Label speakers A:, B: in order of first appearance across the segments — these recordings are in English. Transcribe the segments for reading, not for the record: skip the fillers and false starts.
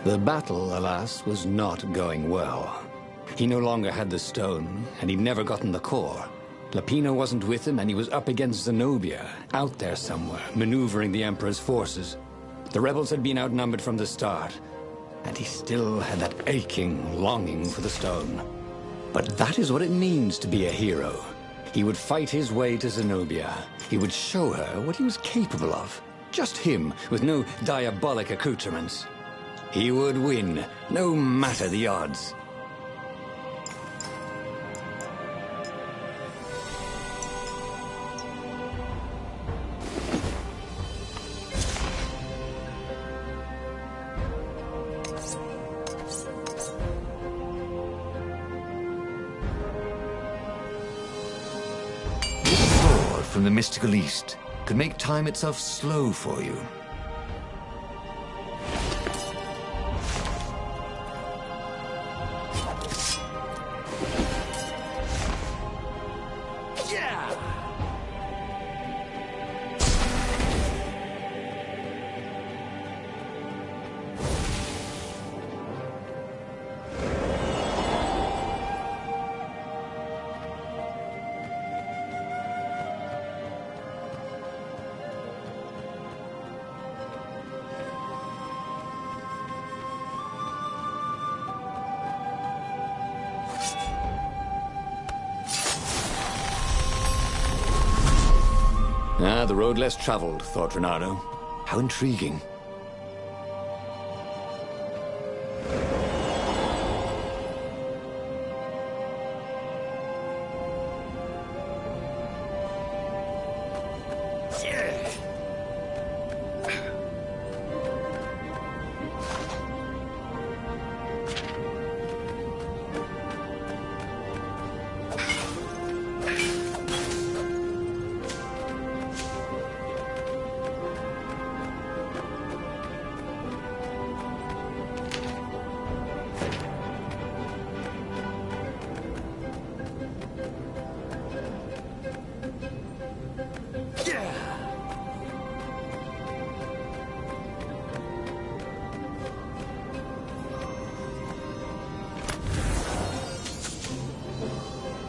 A: The battle, alas, was not going well. He no longer had the stone, and he'd never gotten the core. Lapino wasn't with him, and he was up against Zenobia, out there somewhere, maneuvering the Emperor's forces. The rebels had been outnumbered from the start, and he still had that aching longing for the stone. But that is what it means to be a hero. He would fight his way to Zenobia. He would show her what he was capable of. Just him, with no diabolic accoutrements. He would win, no matter the odds.
B: This sword from the mystical East could make time itself slow for you.
A: Ah, the road less traveled, thought Renato. How intriguing.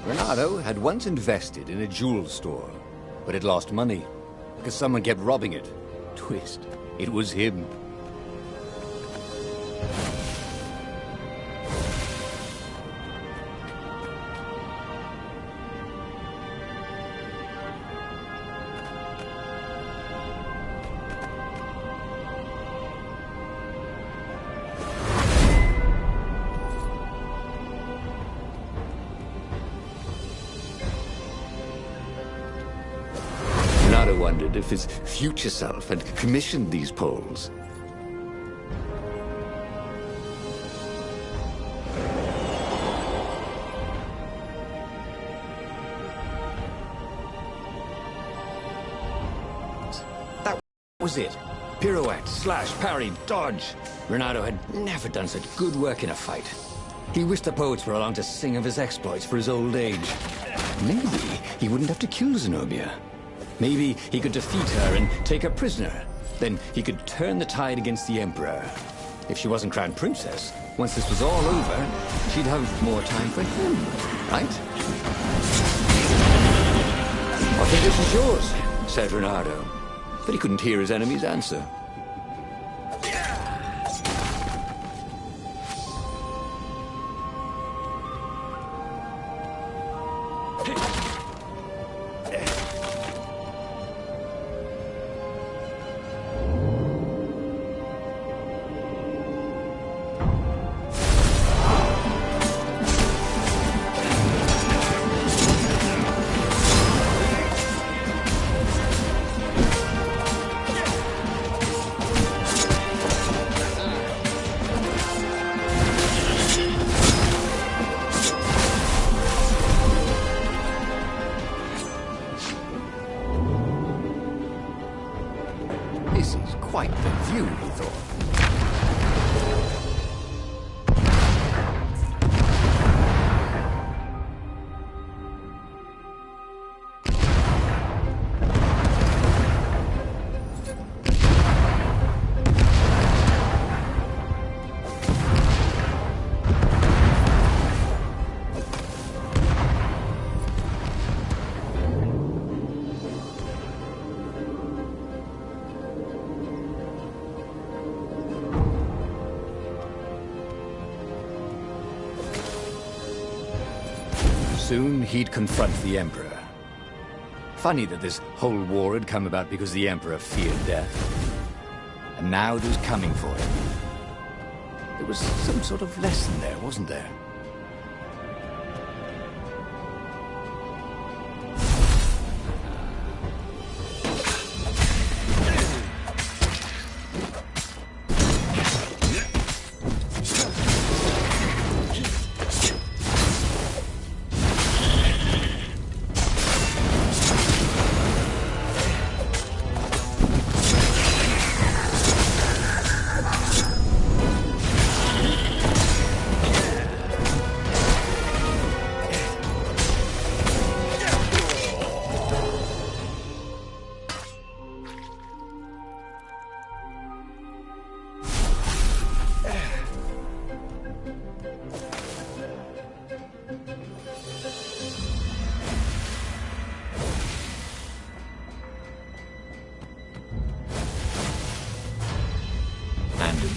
A: Renato had once invested in a jewel store, but it lost money because someone kept robbing it. Twist, it was him. Renato wondered if his future self had commissioned these poles. That was it. Pirouette, slash, parry, dodge. Renato had never done such good work in a fight. He wished the poets were along to sing of his exploits for his old age. Maybe he wouldn't have to kill Zenobia. Maybe he could defeat her and take her prisoner. Then he could turn the tide against the Emperor. If she wasn't crowned princess, once this was all over, she'd have more time for him, right? I think this is yours, said Renato. But he couldn't hear his enemy's answer. This is quite the view, he thought. soon he'd confront the Emperor. Funny that this whole war had come about because the Emperor feared death. And now it was coming for him. There was some sort of lesson there, wasn't there?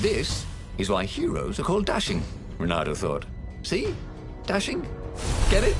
B: This is why heroes are called dashing, Renato thought. See? Dashing? Get it?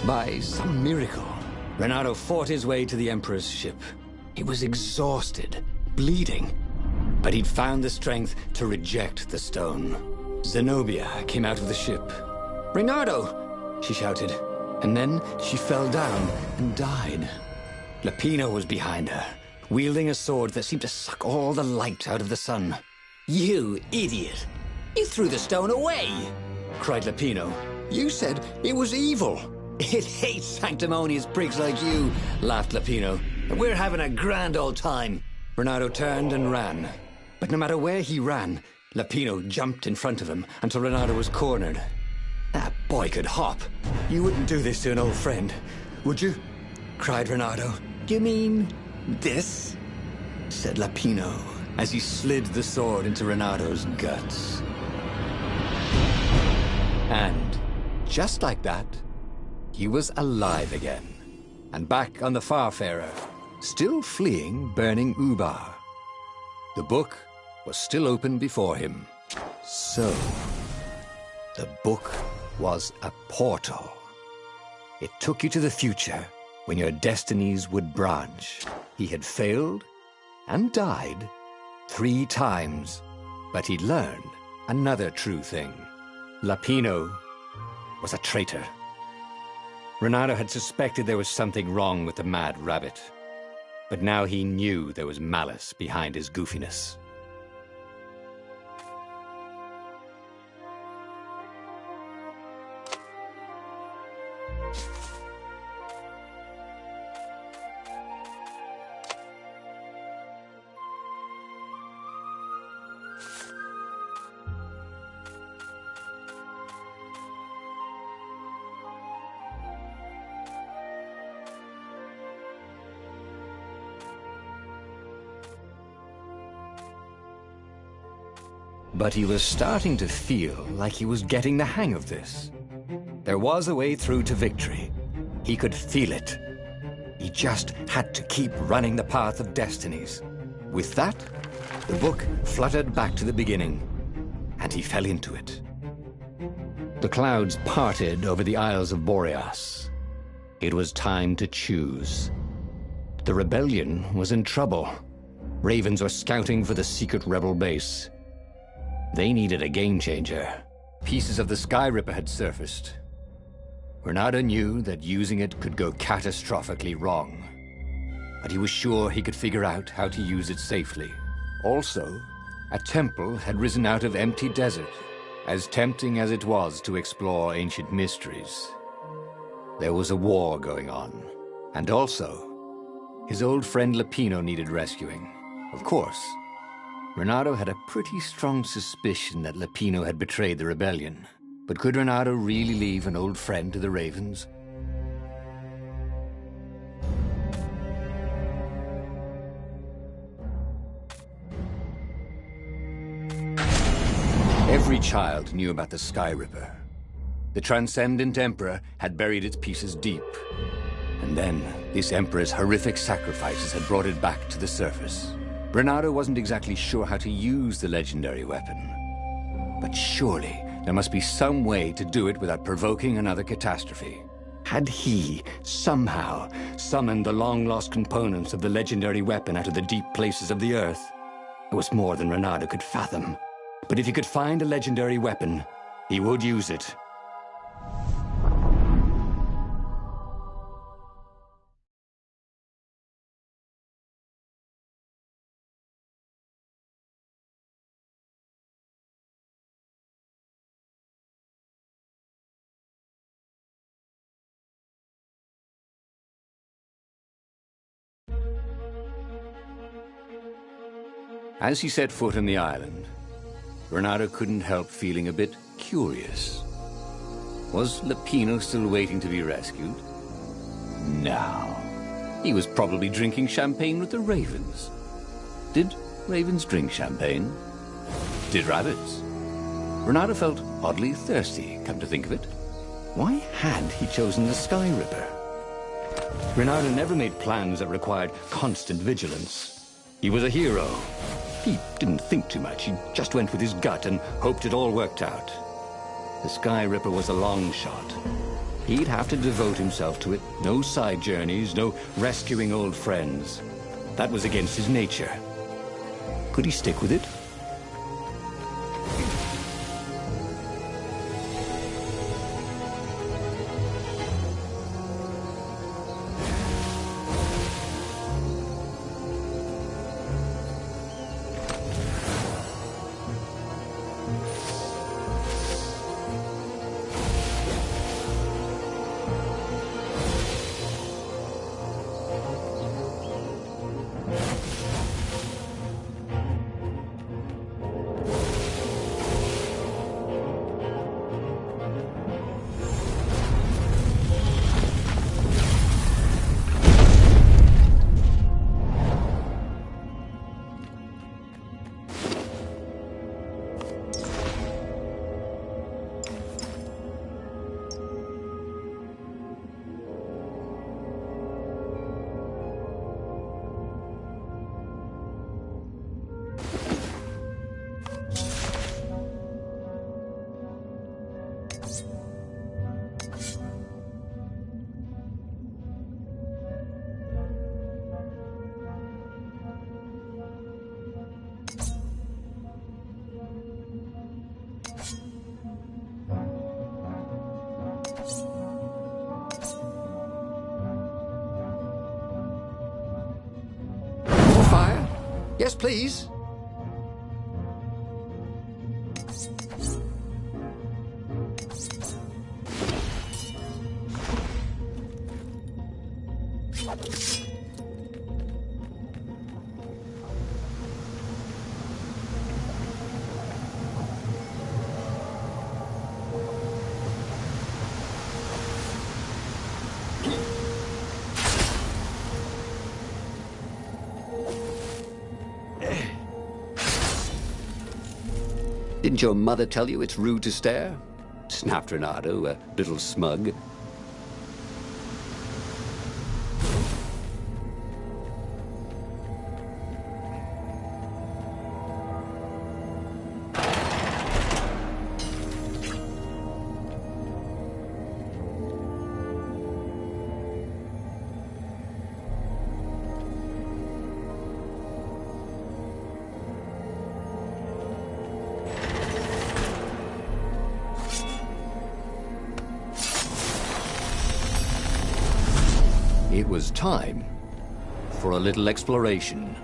A: By some miracle, Renato fought his way to the Emperor's ship. He was exhausted, bleeding, but he'd found the strength to reject the stone. Zenobia came out of the ship. "Renato!" she shouted, and then she fell down and died. Lapino was behind her, wielding a sword that seemed to suck all the light out of the sun. "You idiot! You threw the stone away!" cried Lapino. "You said it was evil." "It hates sanctimonious prigs like you," laughed Lapino. "We're having a grand old time." Renato turned and ran. But no matter where he ran, Lapino jumped in front of him until Renato was cornered. That boy could hop. "You wouldn't do this to an old friend, would you?" cried Renato. "You mean this?" said Lapino as he slid the sword into Renato's guts. And just like that, he was alive again, and back on the Farfarer, still fleeing burning Ubar. The book was still open before him. So, the book was a portal. It took you to the future, when your destinies would branch. He had failed and died 3 times, but he'd learned another true thing. Lapino was a traitor. Renato had suspected there was something wrong with the mad rabbit, but now he knew there was malice behind his goofiness. But he was starting to feel like he was getting the hang of this. There was a way through to victory. He could feel it. He just had to keep running the path of destinies. With that, the book fluttered back to the beginning, and he fell into it. The clouds parted over the Isles of Boreas. It was time to choose. The rebellion was in trouble. Ravens were scouting for the secret rebel base. They needed a game changer. Pieces of the Sky Ripper had surfaced. Renato knew that using it could go catastrophically wrong, but he was sure he could figure out how to use it safely. Also, a temple had risen out of empty desert, as tempting as it was to explore ancient mysteries. There was a war going on, and also, his old friend Lupino needed rescuing. Of course, Renato had a pretty strong suspicion that Lupino had betrayed the rebellion. But could Renato really leave an old friend to the Ravens? Every child knew about the Sky Ripper. The Transcendent Emperor had buried its pieces deep. And then, this Emperor's horrific sacrifices had brought it back to the surface. Renato wasn't exactly sure how to use the legendary weapon. But surely, there must be some way to do it without provoking another catastrophe. Had he, somehow, summoned the long-lost components of the legendary weapon out of the deep places of the Earth? It was more than Renato could fathom. But if he could find a legendary weapon, he would use it. As he set foot on the island, Renato couldn't help feeling a bit curious. Was Lupino still waiting to be rescued? No. He was probably drinking champagne with the ravens. Did ravens drink champagne? Did rabbits? Renato felt oddly thirsty, come to think of it. Why had he chosen the Sky Ripper? Renato never made plans that required constant vigilance. He was a hero. He didn't think too much. He just went with his gut and hoped it all worked out. The Sky Ripper was a long shot. He'd have to devote himself to it. No side journeys, no rescuing old friends. That was against his nature. Could he stick with it?
B: Yes, please. Didn't your mother tell you it's rude to stare? Snapped Renato, a little smug. It was time for a little exploration.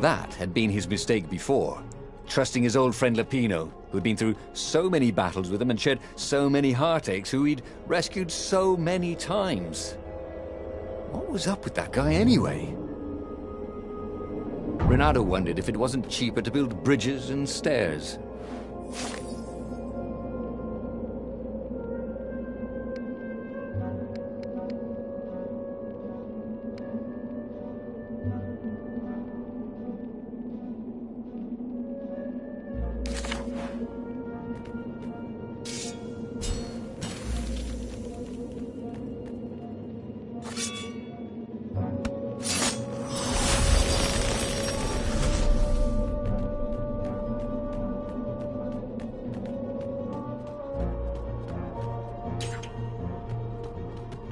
B: That had been his mistake before, trusting his old friend Lapino, who'd been through so many battles with him and shared so many heartaches, who he'd rescued so many times. What was up with that guy anyway? Renato wondered if it wasn't cheaper to build bridges and stairs.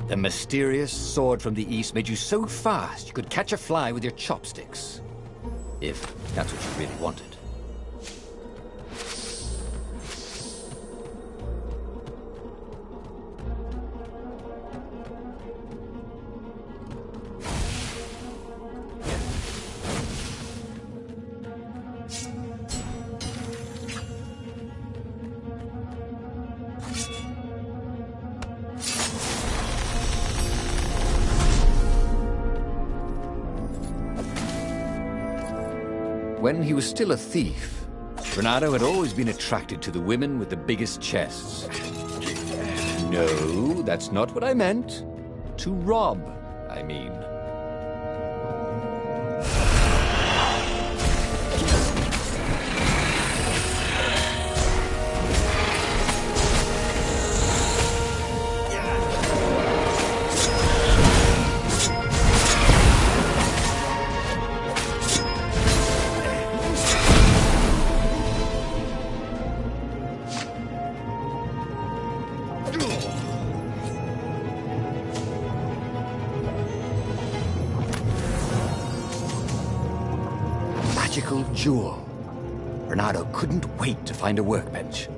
B: The mysterious sword from the east made you so fast you could catch a fly with your chopsticks. If that's what you really wanted. When he was still a thief, Renato had always been attracted to the women with the biggest chests. No, that's not what I meant. To rob, I mean. Magical jewel. Renato couldn't wait to find a workbench.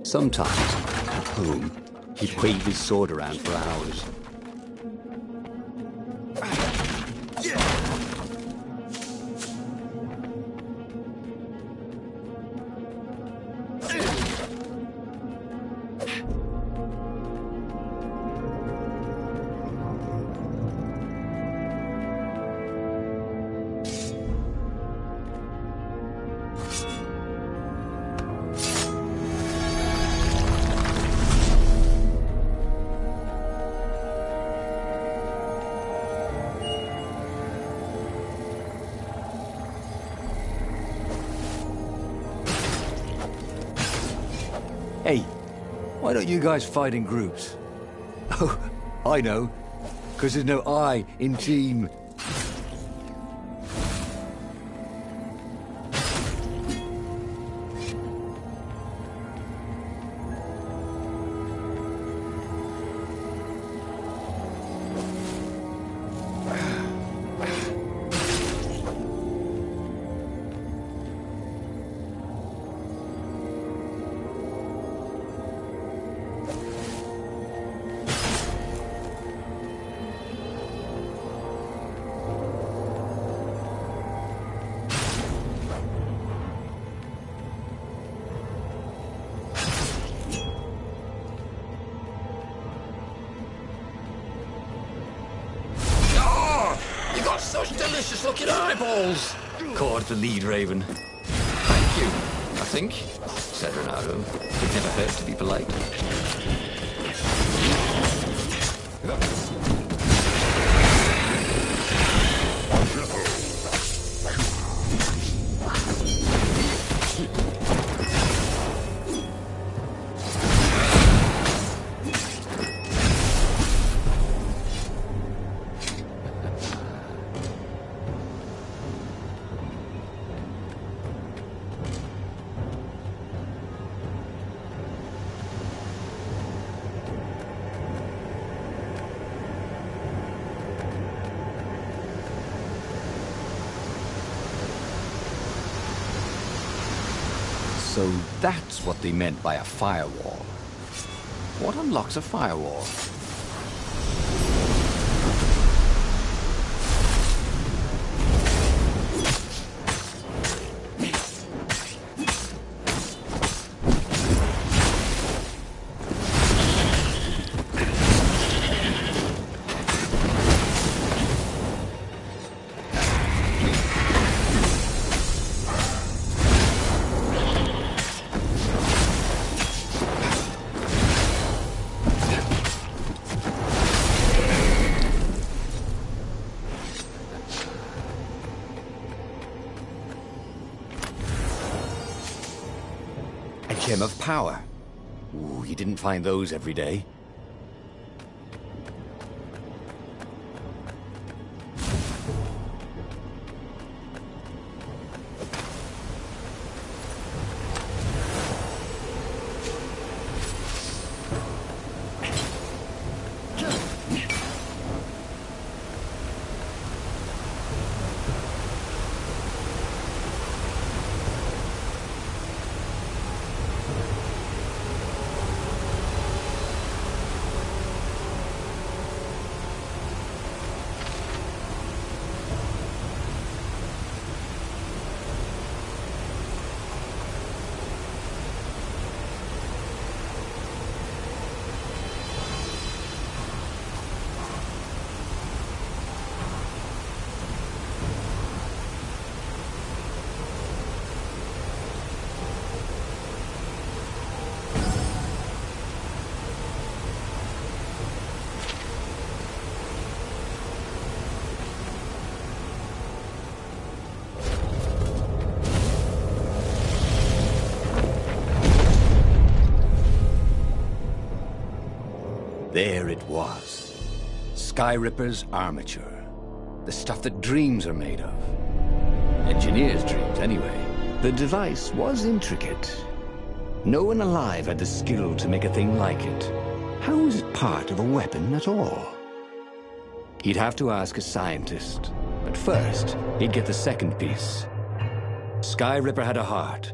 B: Sometimes, at home, he'd wave his sword around for hours. Why don't you guys fight in groups? Oh, I know. Because there's no I in team.
A: Such delicious-looking eyeballs!
B: Caught the lead, Raven.
A: Thank you, I think, said Renato. It never hurt to be polite.
B: So that's what they meant by a firewall. What unlocks a firewall? Gem of power. Ooh, you didn't find those every day. There it was. Skyripper's armature. The stuff that dreams are made of. Engineers' dreams, anyway. The device was intricate. No one alive had the skill to make a thing like it. How was it part of a weapon at all? He'd have to ask a scientist. But first, he'd get the second piece. Skyripper had a heart.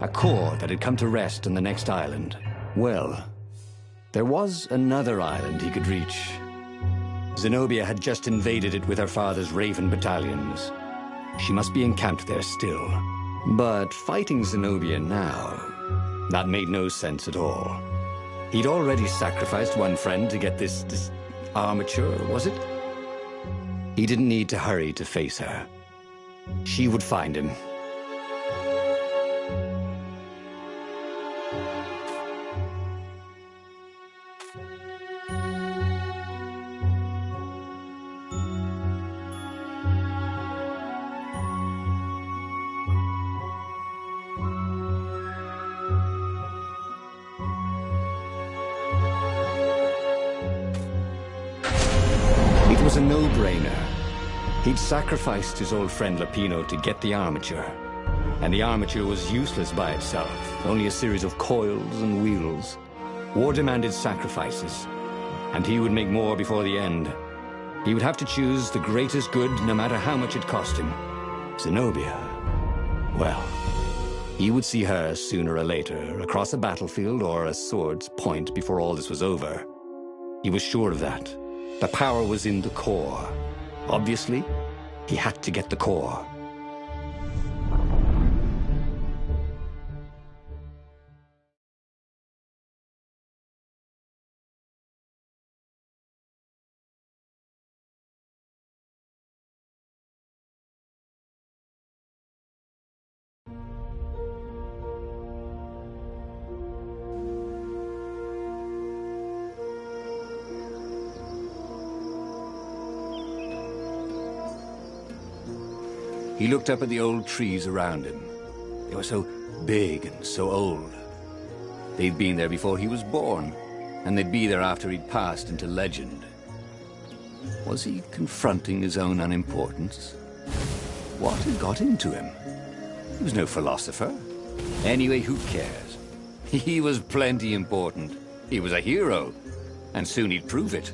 B: A core that had come to rest on the next island. Well, there was another island he could reach. Zenobia had just invaded it with her father's Raven battalions. She must be encamped there still. But fighting Zenobia now, that made no sense at all. He'd already sacrificed one friend to get this armature, was it? He didn't need to hurry to face her. She would find him.
A: a no-brainer. He'd sacrificed his old friend Lapino to get the armature. And the armature was useless by itself, only a series of coils and wheels. War demanded sacrifices, and he would make more before the end. He would have to choose the greatest good, no matter how much it cost him. Zenobia. Well, he would see her sooner or later, across a battlefield or a sword's point before all this was over. He was sure of that. The power was in the core. Obviously, he had to get the core. He looked up at the old trees around him. They were so big and so old. They'd been there before he was born, and they'd be there after he'd passed into legend. Was he confronting his own unimportance? What had got into him? He was no philosopher. Anyway, who cares? He was plenty important. He was a hero, and soon he'd prove it.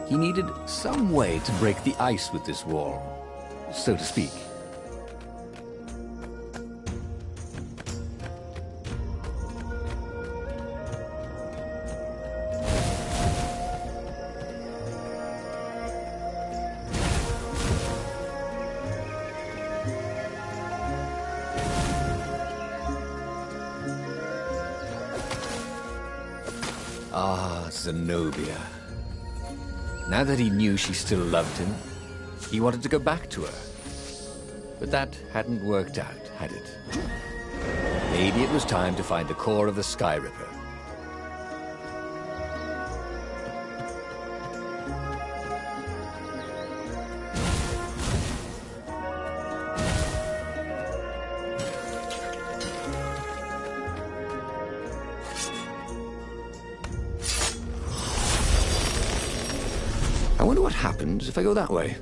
A: He needed some way to break the ice with this wall, so to speak. Ah, Zenobia. Now that he knew she still loved him, he wanted to go back to her. But that hadn't worked out, had it? Maybe it was time to find the core of the Sky Ripper. I wonder what happens if I go that way.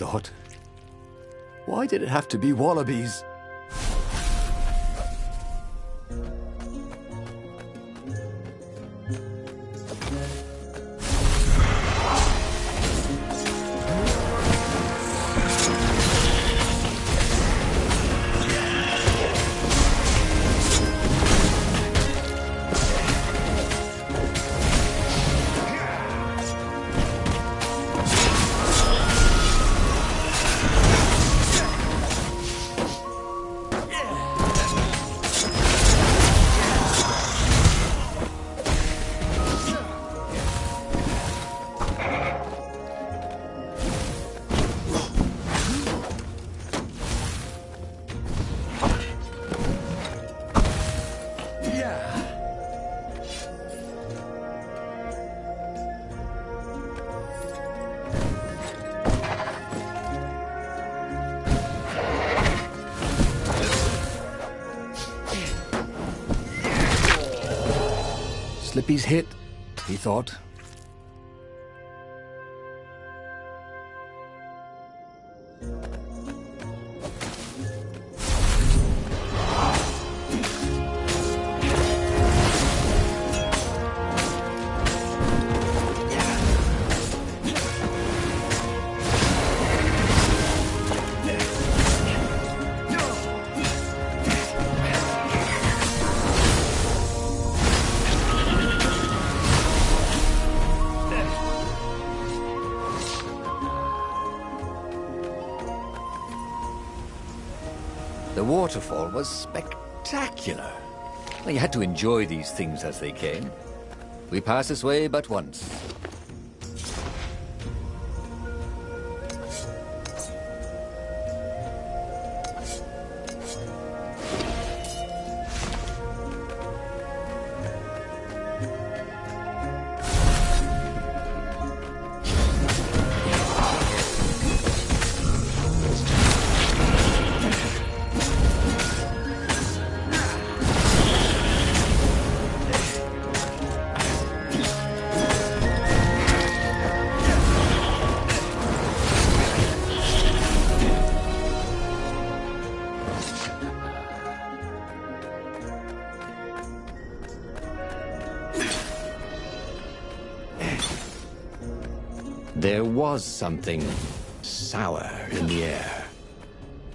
B: thought. Why did it have to be wallabies? Slippy's hit, he thought. The waterfall was spectacular. Well, you had to enjoy these things as they came. We passed this way but once. There was something sour in the air.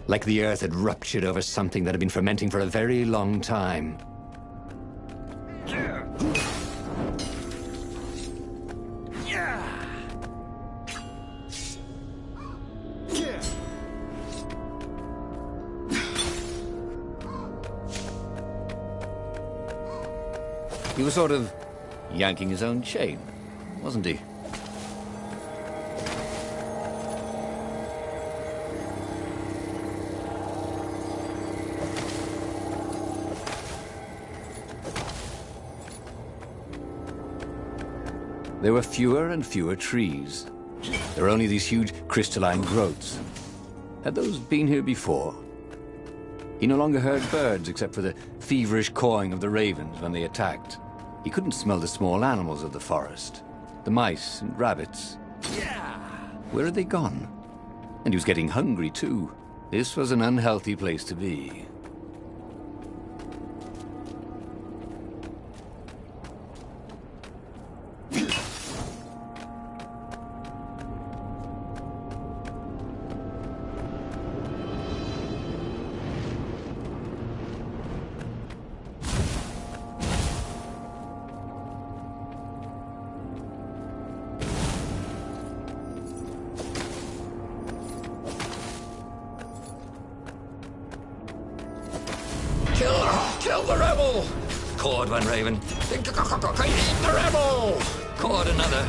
B: Like the earth had ruptured over something that had been fermenting for a very long time. He was sort of yanking his own chain, wasn't he? There were fewer and fewer trees. There were only these huge crystalline growths. Had those been here before? He no longer heard birds except for the feverish cawing of the ravens when they attacked. He couldn't smell the small animals of the forest. The mice and rabbits. Where had they gone? And he was getting hungry too. This was an unhealthy place to be. Kill the rebel! Caught one raven. Eat the rebel! Caught another.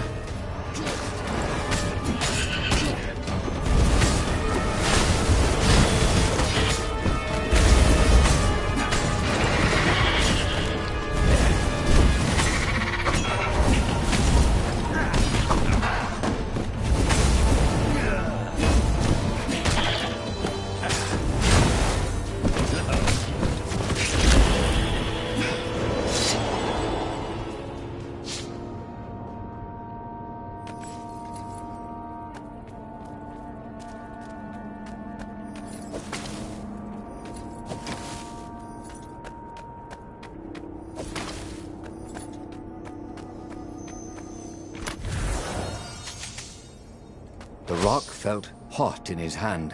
B: rock felt hot in his hand.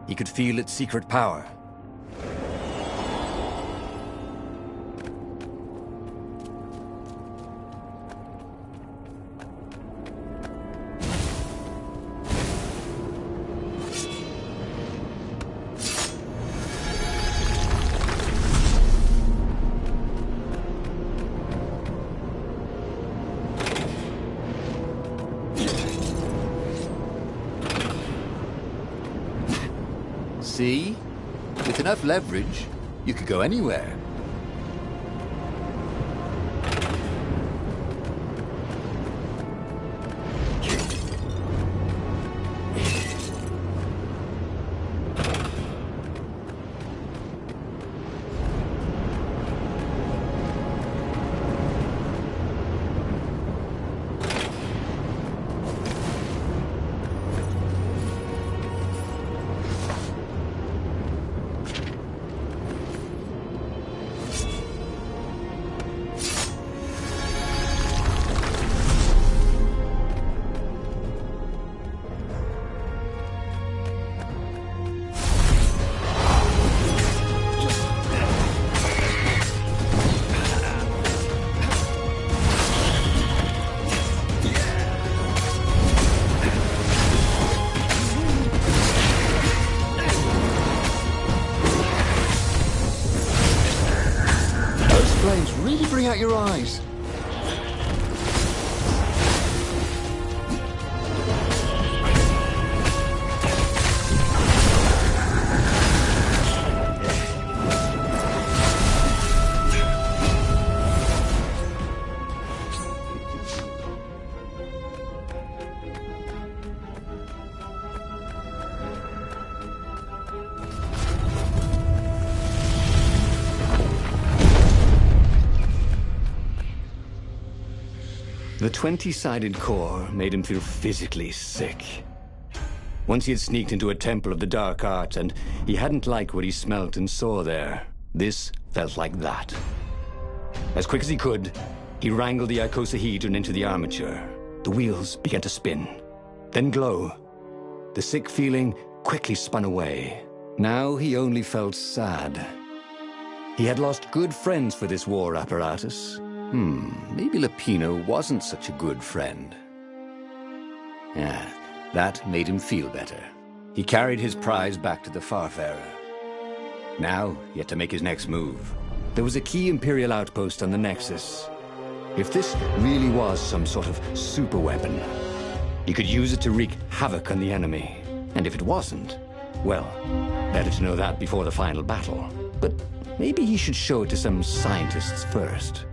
B: He could feel its secret power. See? With enough leverage, you could go anywhere.
A: Really bring out your eyes. The 20-sided core made him feel physically sick. Once he had sneaked into a temple of the dark arts, and he hadn't liked what he smelt and saw there. This felt like that. As quick as he could, he wrangled the icosahedron into the armature. The wheels began to spin, then glow. The sick feeling quickly spun away. Now he only felt sad. He had lost good friends for this war apparatus. Maybe Lapino wasn't such a good friend. Yeah, that made him feel better. He carried his prize back to the Farfarer. Now, he had to make his next move. There was a key Imperial outpost on the Nexus. If this really was some sort of super weapon, he could use it to wreak havoc on the enemy. And if it wasn't, well, better to know that before the final battle. But maybe he should show it to some scientists first.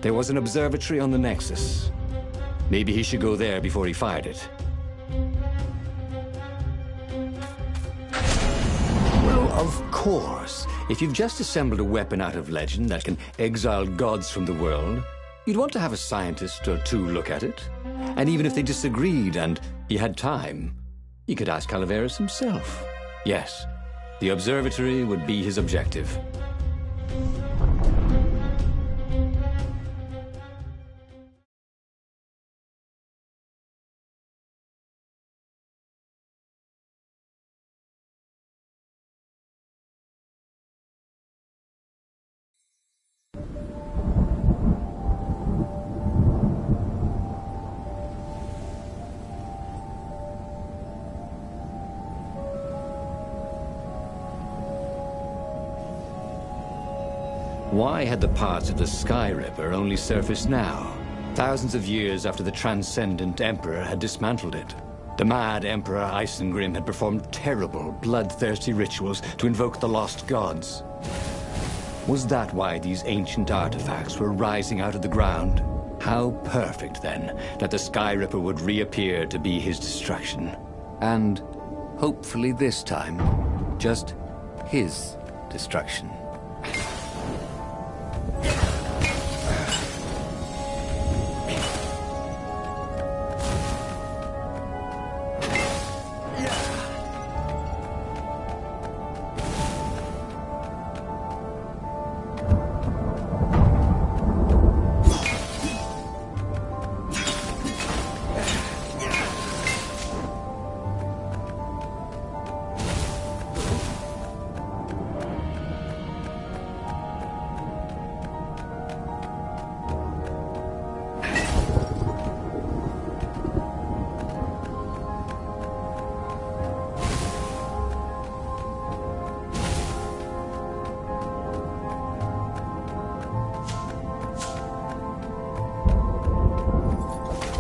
A: There was an observatory on the Nexus. Maybe he should go there before he fired it. Well, of course. If you've just assembled a weapon out of legend that can exile gods from the world, you'd want to have a scientist or two look at it. And even if they disagreed and he had time, he could ask Calaveras himself. Yes, the observatory would be his objective. Why had the parts of the Sky Ripper only surfaced now, thousands of years after the Transcendent Emperor had dismantled it? The mad Emperor Isengrim had performed terrible, bloodthirsty rituals to invoke the lost gods. Was that why these ancient artifacts were rising out of the ground? How perfect, then, that the Sky Ripper would reappear to be his destruction. And, hopefully this time, just his destruction.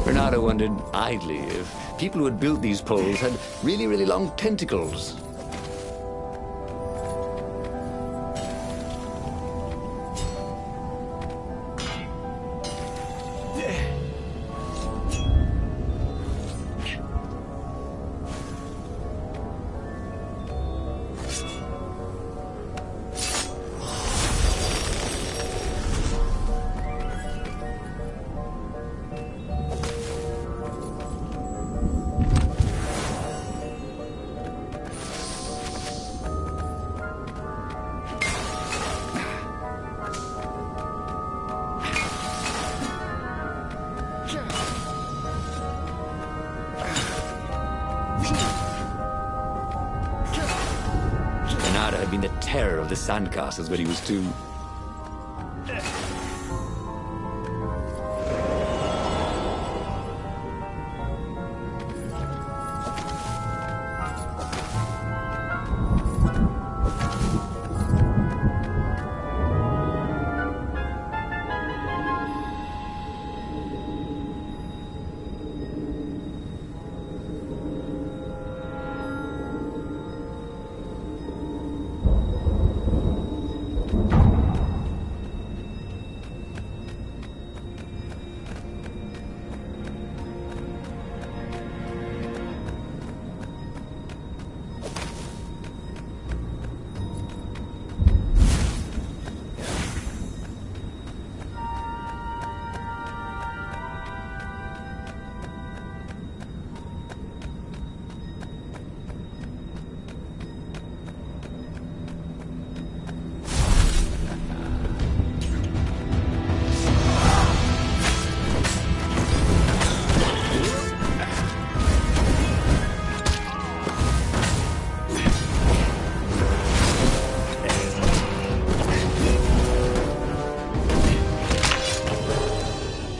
B: Bernardo wondered idly if people who had built these poles had really, really long tentacles. Bernardo had been the terror of the sandcastles when he was two.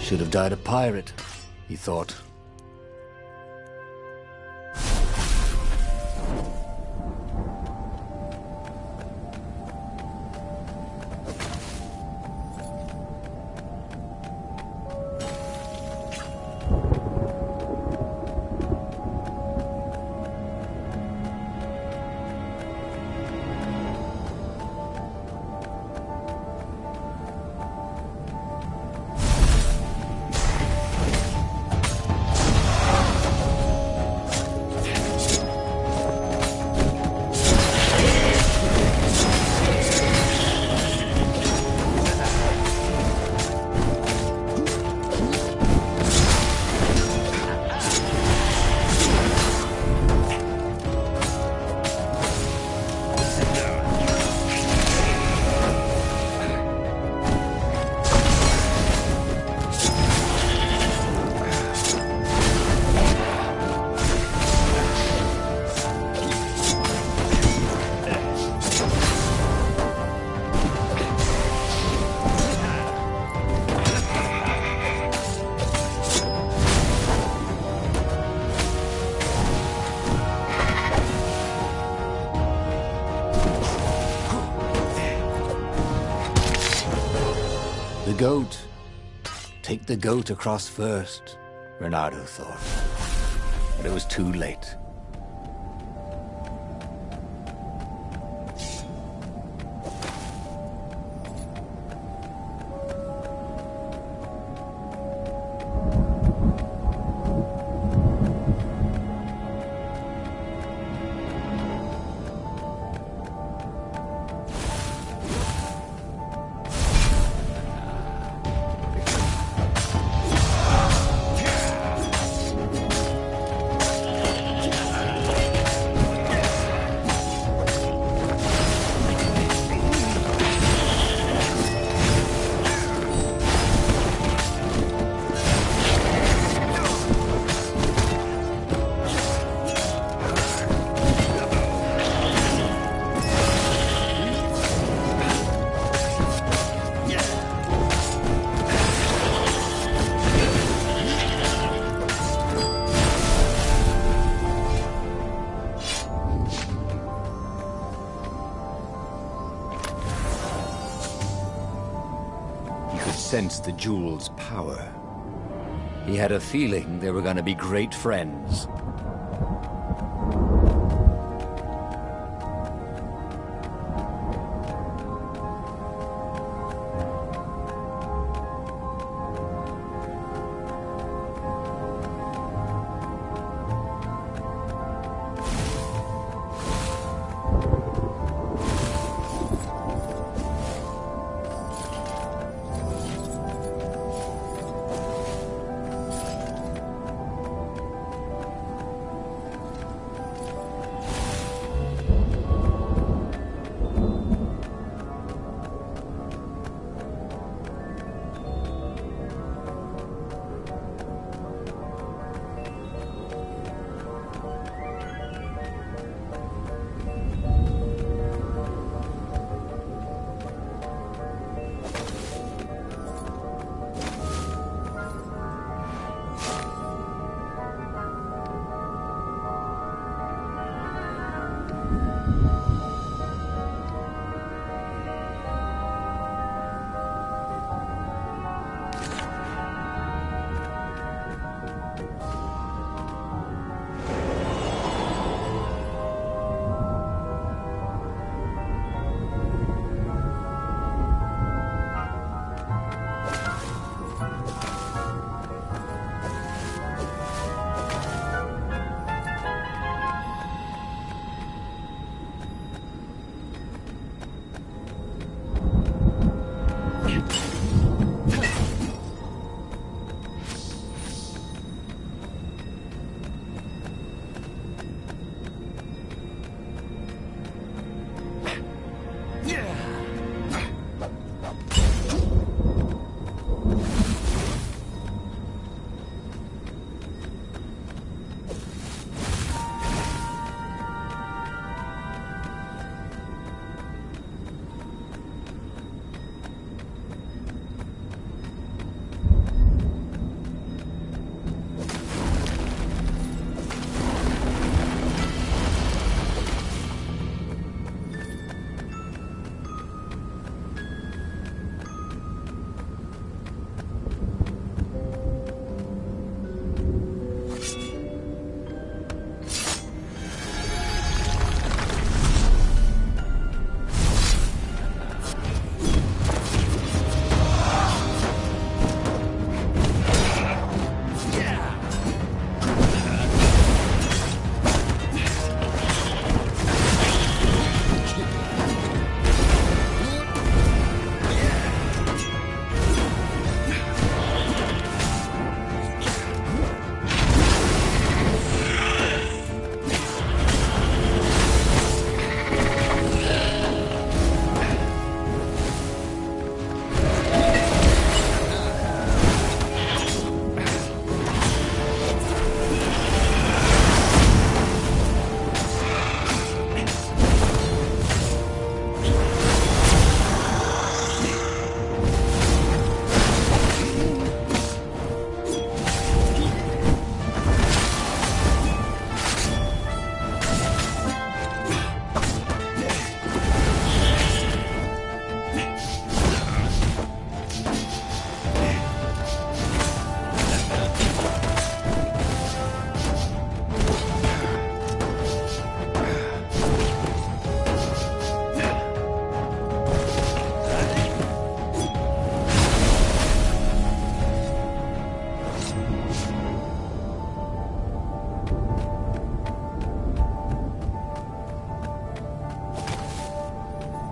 B: Should have died a pirate, he thought. The goat. Take the goat across first, Bernardo thought. But it was too late. Sensed the jewel's power. He had a feeling they were going to be great friends.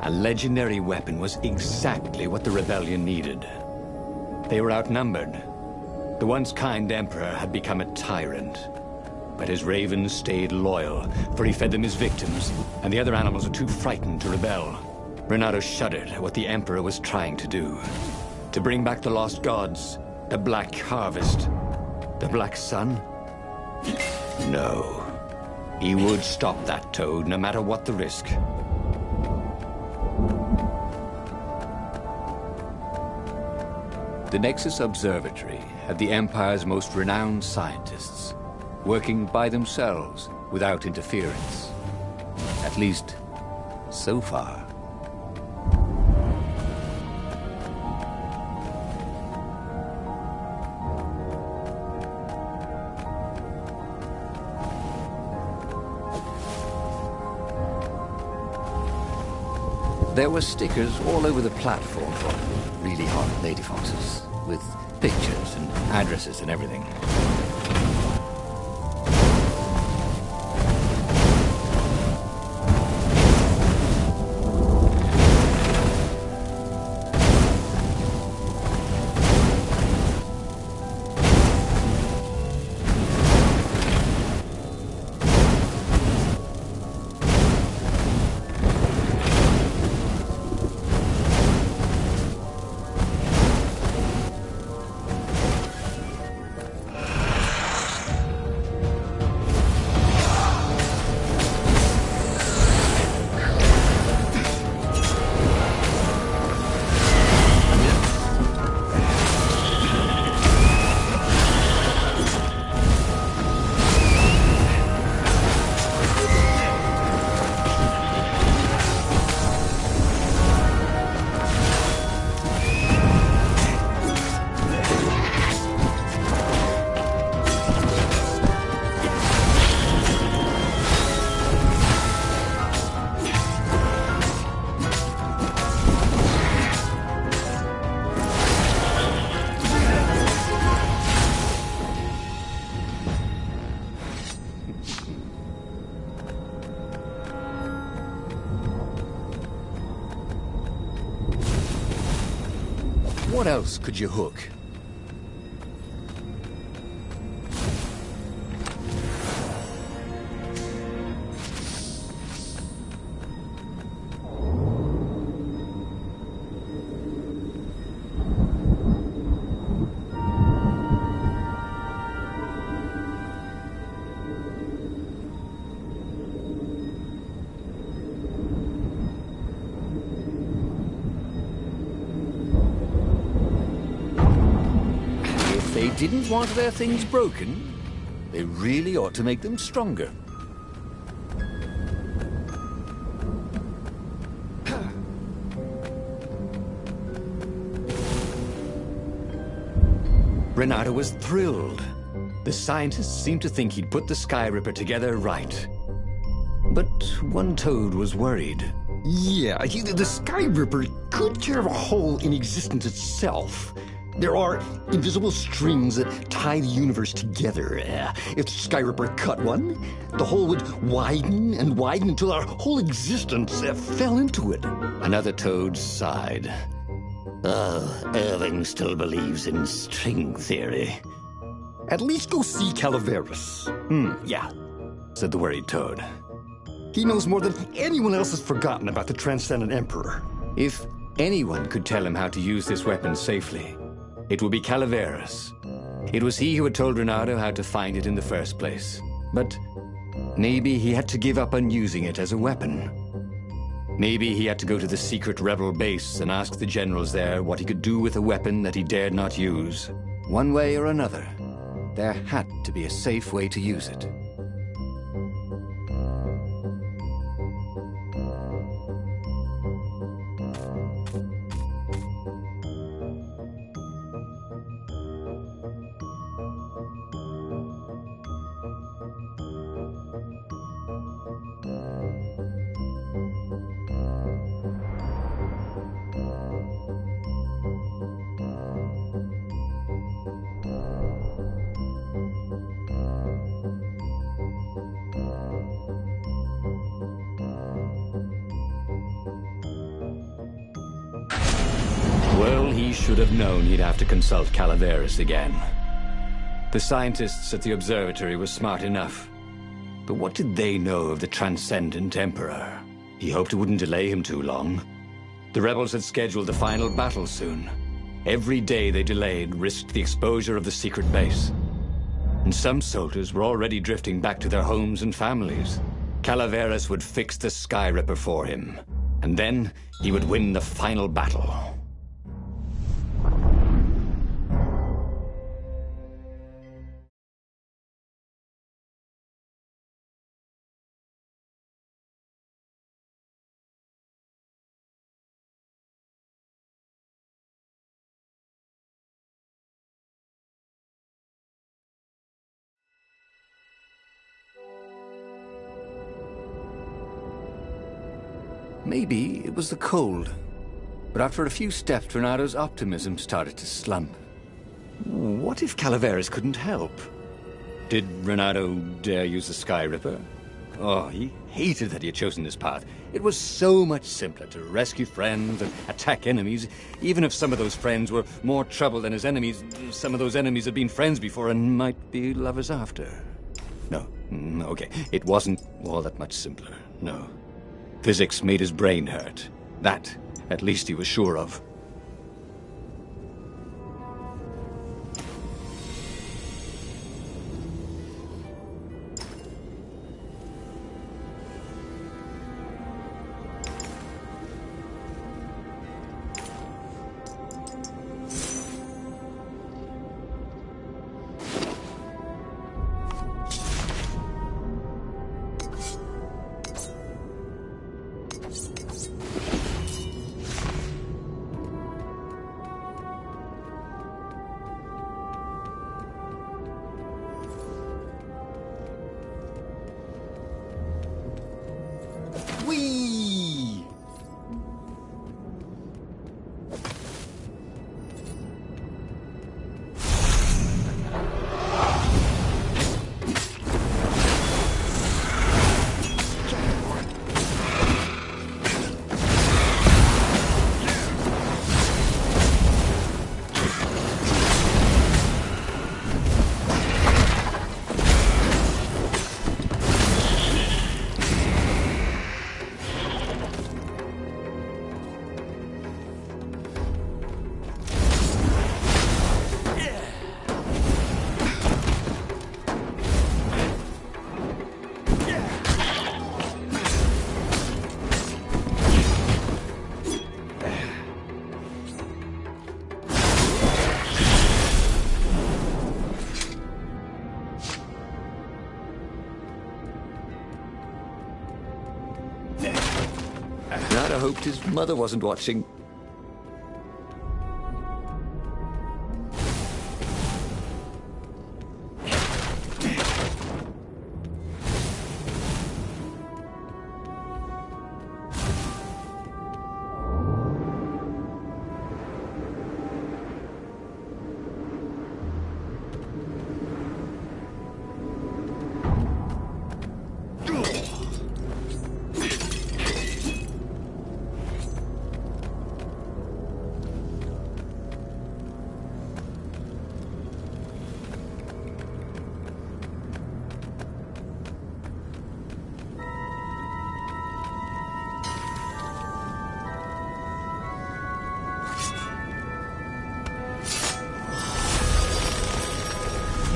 A: A legendary weapon was exactly what the rebellion needed. They were outnumbered. The once kind emperor had become a tyrant. But his ravens stayed loyal, for he fed them his victims, and the other animals were too frightened to rebel. Renato shuddered at what the emperor was trying to do. To bring back the lost gods, the Black Harvest, the Black Sun? No. He would stop that toad, no matter what the risk.
B: The Nexus Observatory had the Empire's most renowned scientists, working by themselves without interference. At least, so far. There were stickers all over the platform for really hot lady foxes, with pictures and addresses and everything. What else could you hook? They didn't want their things broken. They really ought to make them stronger. Renato was thrilled. The scientists seemed to think he'd put the Sky Ripper together right. But one toad was worried.
C: Yeah, the Sky Ripper could tear a hole in existence itself. There are invisible strings that tie the universe together. If the Sky Ripper cut one, the hole would widen and widen until our whole existence fell into it.
A: Another toad sighed. Irving still believes in string theory.
C: At least go see Calaveras.
A: Yeah, said the worried toad.
C: He knows more than anyone else has forgotten about the Transcendent Emperor.
A: If anyone could tell him how to use this weapon safely, it would be Calaveras. It was he who had told Renato how to find it in the first place. But maybe he had to give up on using it as a weapon. Maybe he had to go to the secret rebel base and ask the generals there what he could do with a weapon that he dared not use. One way or another, there had to be a safe way to use it. Well, he should have known he'd have to consult Calaveras again. The scientists at the observatory were smart enough. But what did they know of the Transcendent Emperor? He hoped it wouldn't delay him too long. The rebels had scheduled the final battle soon. Every day they delayed risked the exposure of the secret base. And some soldiers were already drifting back to their homes and families. Calaveras would fix the Sky Ripper for him. And then he would win the final battle.
B: Maybe it was the cold. But after a few steps, Renado's optimism started to slump.
C: What if Calaveras couldn't help?
A: Did Renato dare use the Sky Ripper? Oh, he hated that he had chosen this path. It was so much simpler to rescue friends and attack enemies. Even if some of those friends were more trouble than his enemies, some of those enemies had been friends before and might be lovers after. No, okay, it wasn't all that much simpler, no. Physics made his brain hurt. That, at least, he was sure of.
C: Whee!
B: Renado hoped his mother wasn't watching.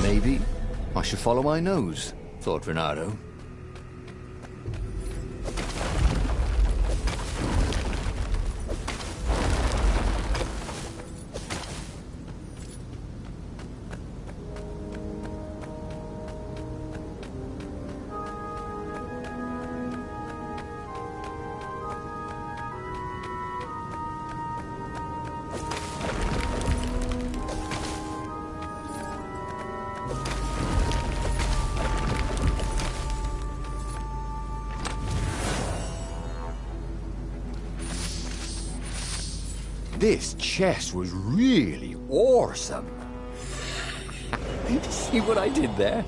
B: Maybe I should follow my nose, thought Renado. This chest was really awesome. See what I did there?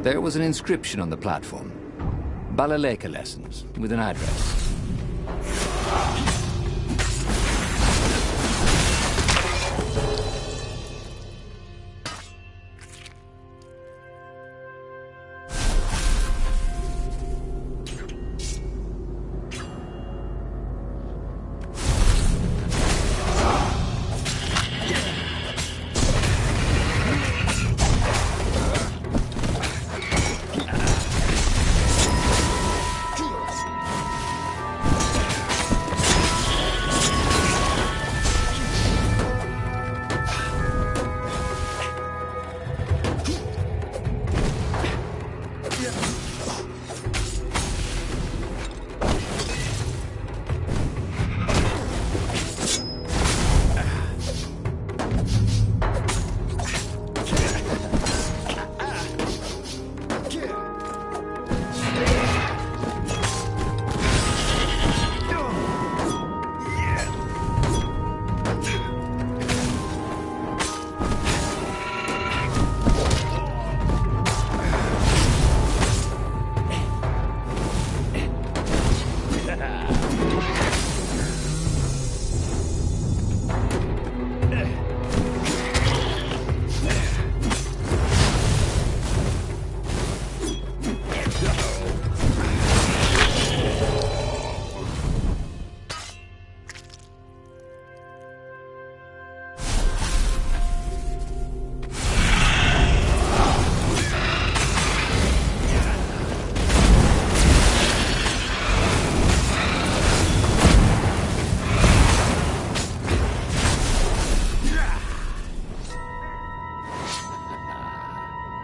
B: There was an inscription on the platform. Balaleka lessons, with an address.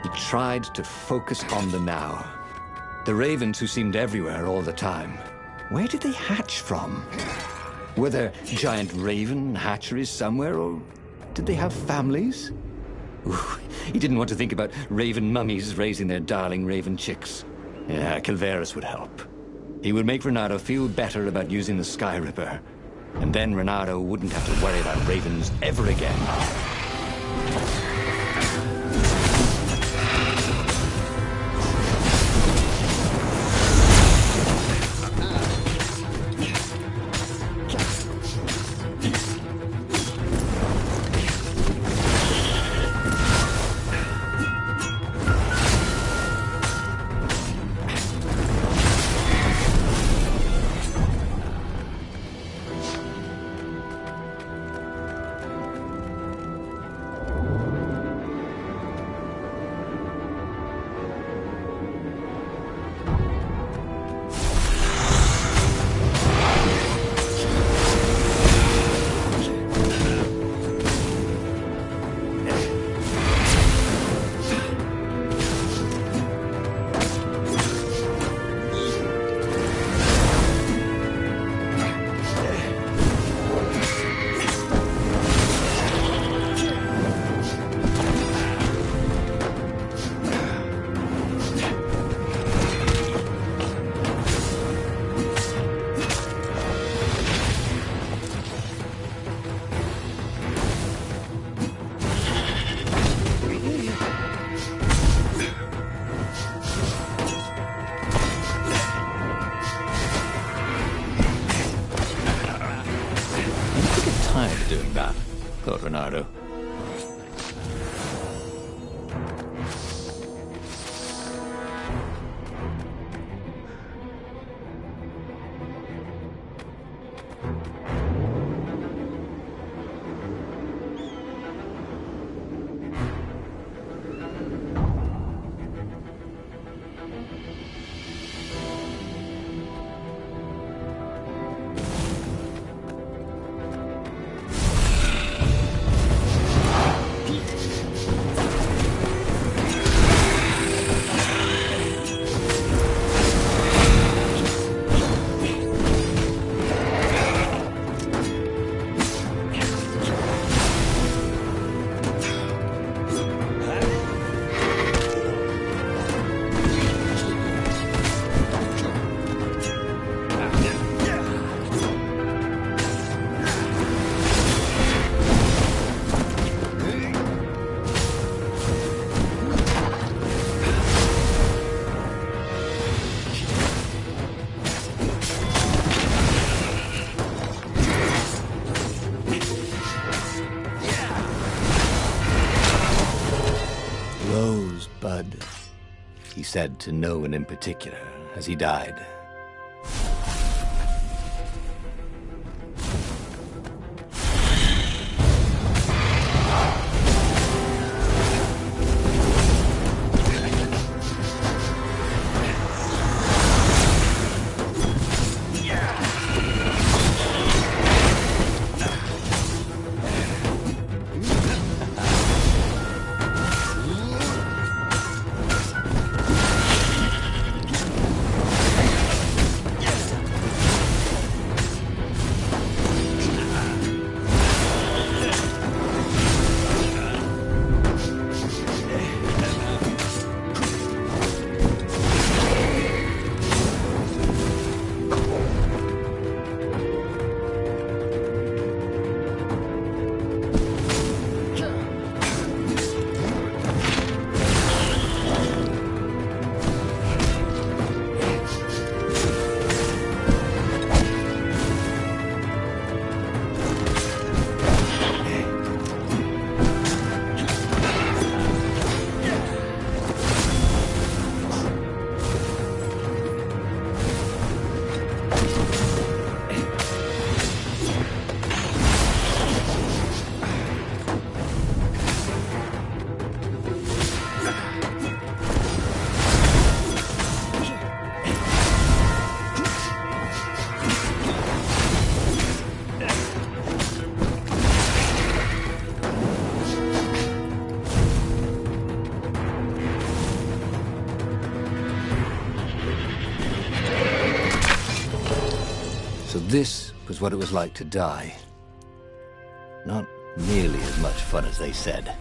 A: He tried to focus on the now. The ravens who seemed everywhere all the time. Where did they hatch from? Were there giant raven hatcheries somewhere, or did they have families? Ooh, he didn't want to think about raven mummies raising their darling raven chicks. Yeah, Kilvaris would help. He would make Renato feel better about using the Sky Ripper. And then Renato wouldn't have to worry about ravens ever again. Doing that, thought Renato. Rosebud, he said to no one in particular as he died.
B: This was what it was like to die. Not nearly as much fun as they said.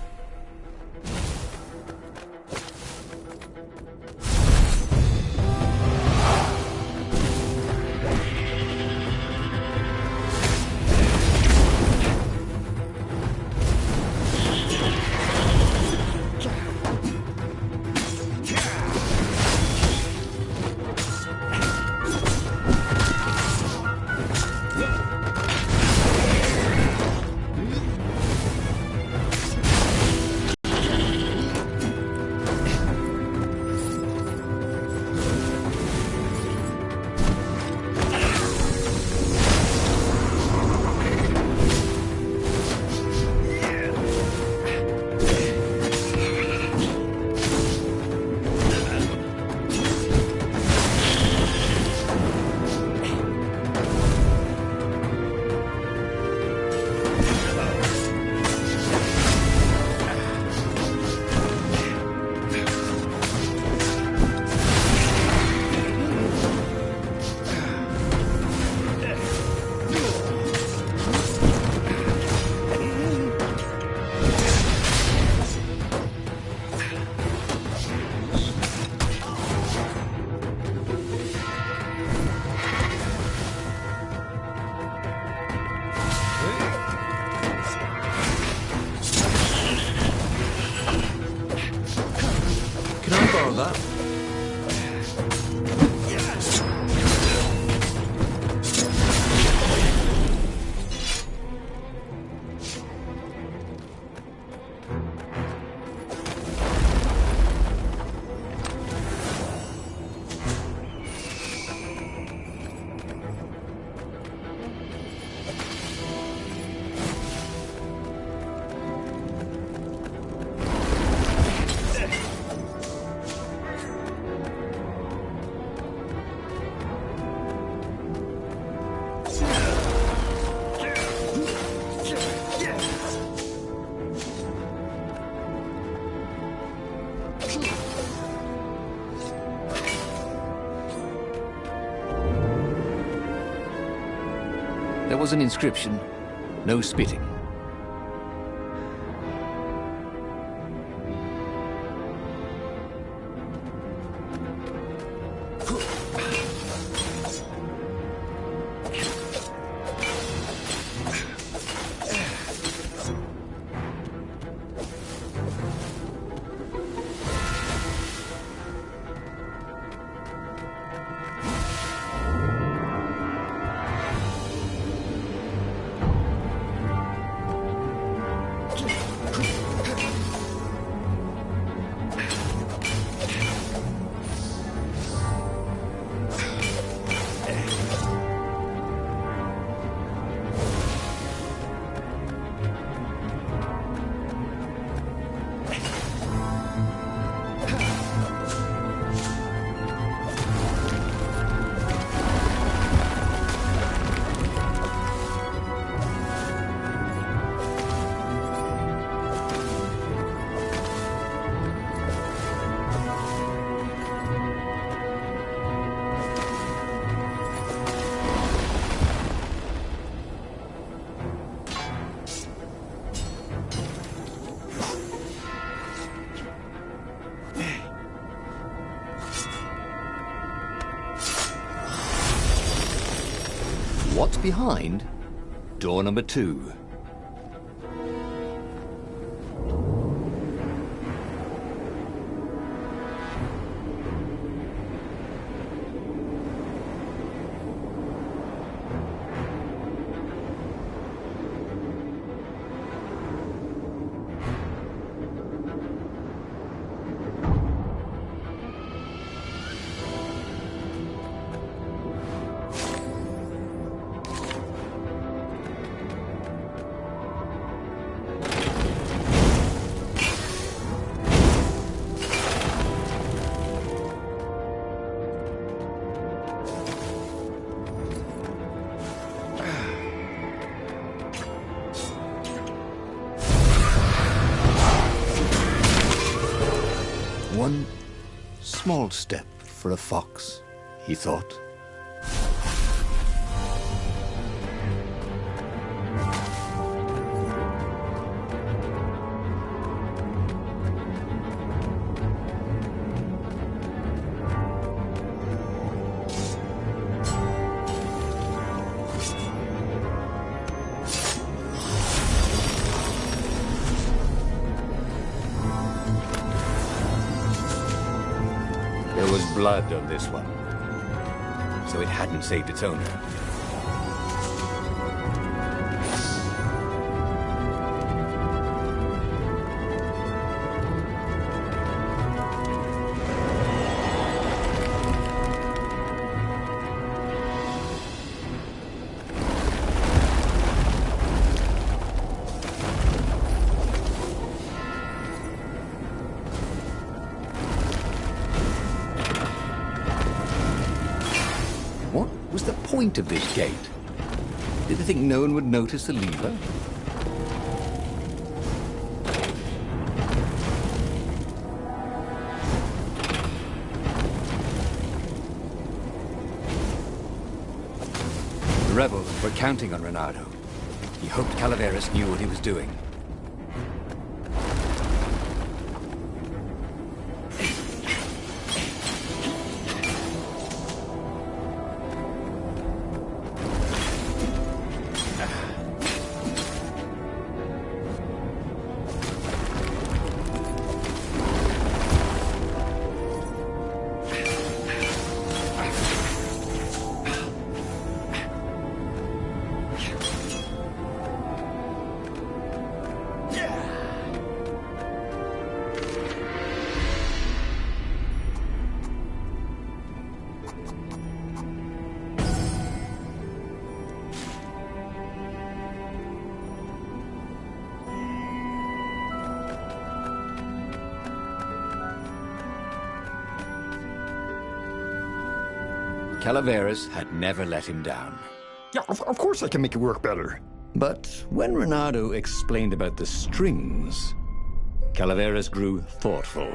D: That.
B: There was an inscription, no spitting. What's behind door number 2? One small step for a fox, he thought. was blood on this one, so it hadn't saved its owner. What was the point of this gate? Did they think no one would notice the lever? The rebels were counting on Reynardo. He hoped Calaveras knew what he was doing. Calaveras had never let him down.
C: Yeah, of course I can make it work better.
B: But when Reynardo explained about the strings, Calaveras grew thoughtful.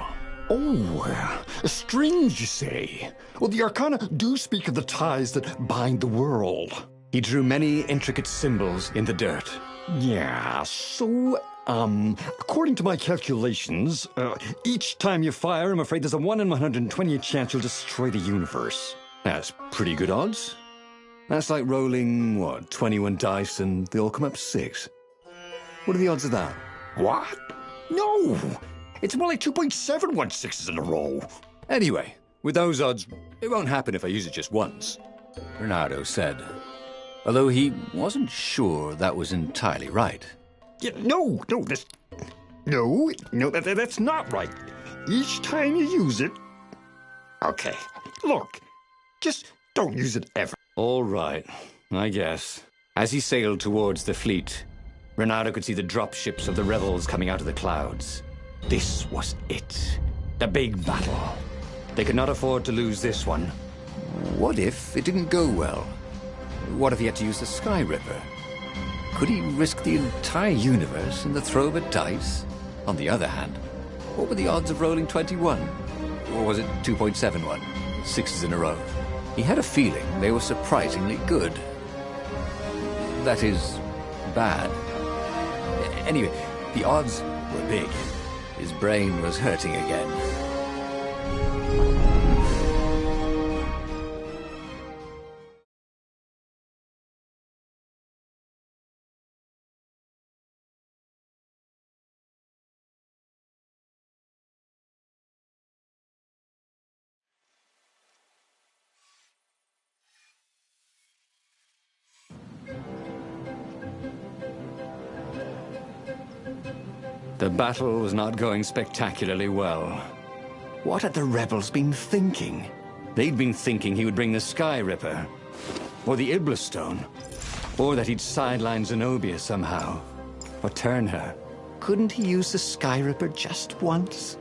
C: Oh, strings, you say? Well, the Arcana do speak of the ties that bind the world.
B: He drew many intricate symbols in the dirt.
C: Yeah, so, according to my calculations, each time you fire, I'm afraid there's a 1 in 128 chance you'll destroy the universe.
B: That's pretty good odds. That's like rolling, 21 dice and they all come up 6. What are the odds of that?
C: What? No! It's more like 2.716s in a row.
B: Anyway, with those odds, it won't happen if I use it just once, Reynardo said, although he wasn't sure that was entirely right.
C: Yeah, that's not right. Each time you use it... Okay, look, just don't use it ever.
B: All right, I guess. As he sailed towards the fleet, Reynardo could see the dropships of the rebels coming out of the clouds. This was it. The big battle. They could not afford to lose this one. What if it didn't go well? What if he had to use the Sky Ripper? Could he risk the entire universe in the throw of a dice? On the other hand, what were the odds of rolling 21? Or was it 2.71? 6s in a row. He had a feeling they were surprisingly good. That is, bad. Anyway, the odds were big. His brain was hurting again. The battle was not going spectacularly well. What had the rebels been thinking? They'd been thinking he would bring the Sky Ripper, or the Iblis Stone, or that he'd sideline Zenobia somehow, or turn her. Couldn't he use the Sky Ripper just once?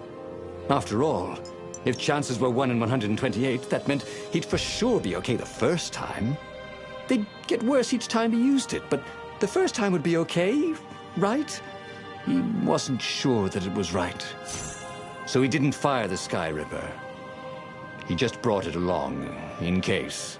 B: After all, if chances were 1 in 128, that meant he'd for sure be okay the first time. They'd get worse each time he used it, but the first time would be okay, right? He wasn't sure that it was right. So he didn't fire the Sky Ripper. He just brought it along, in case.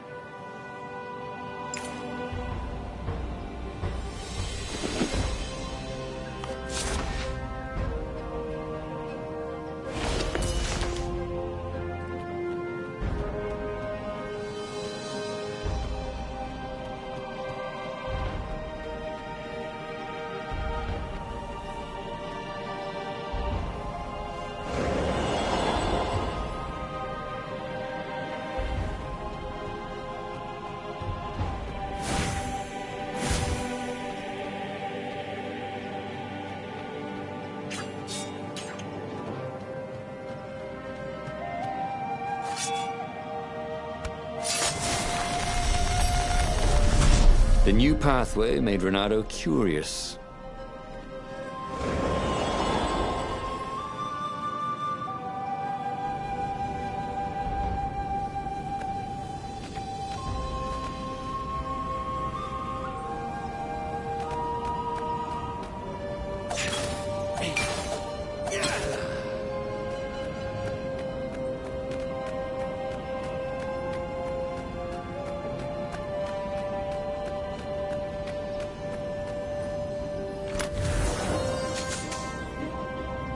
A: The new pathway made Renato curious.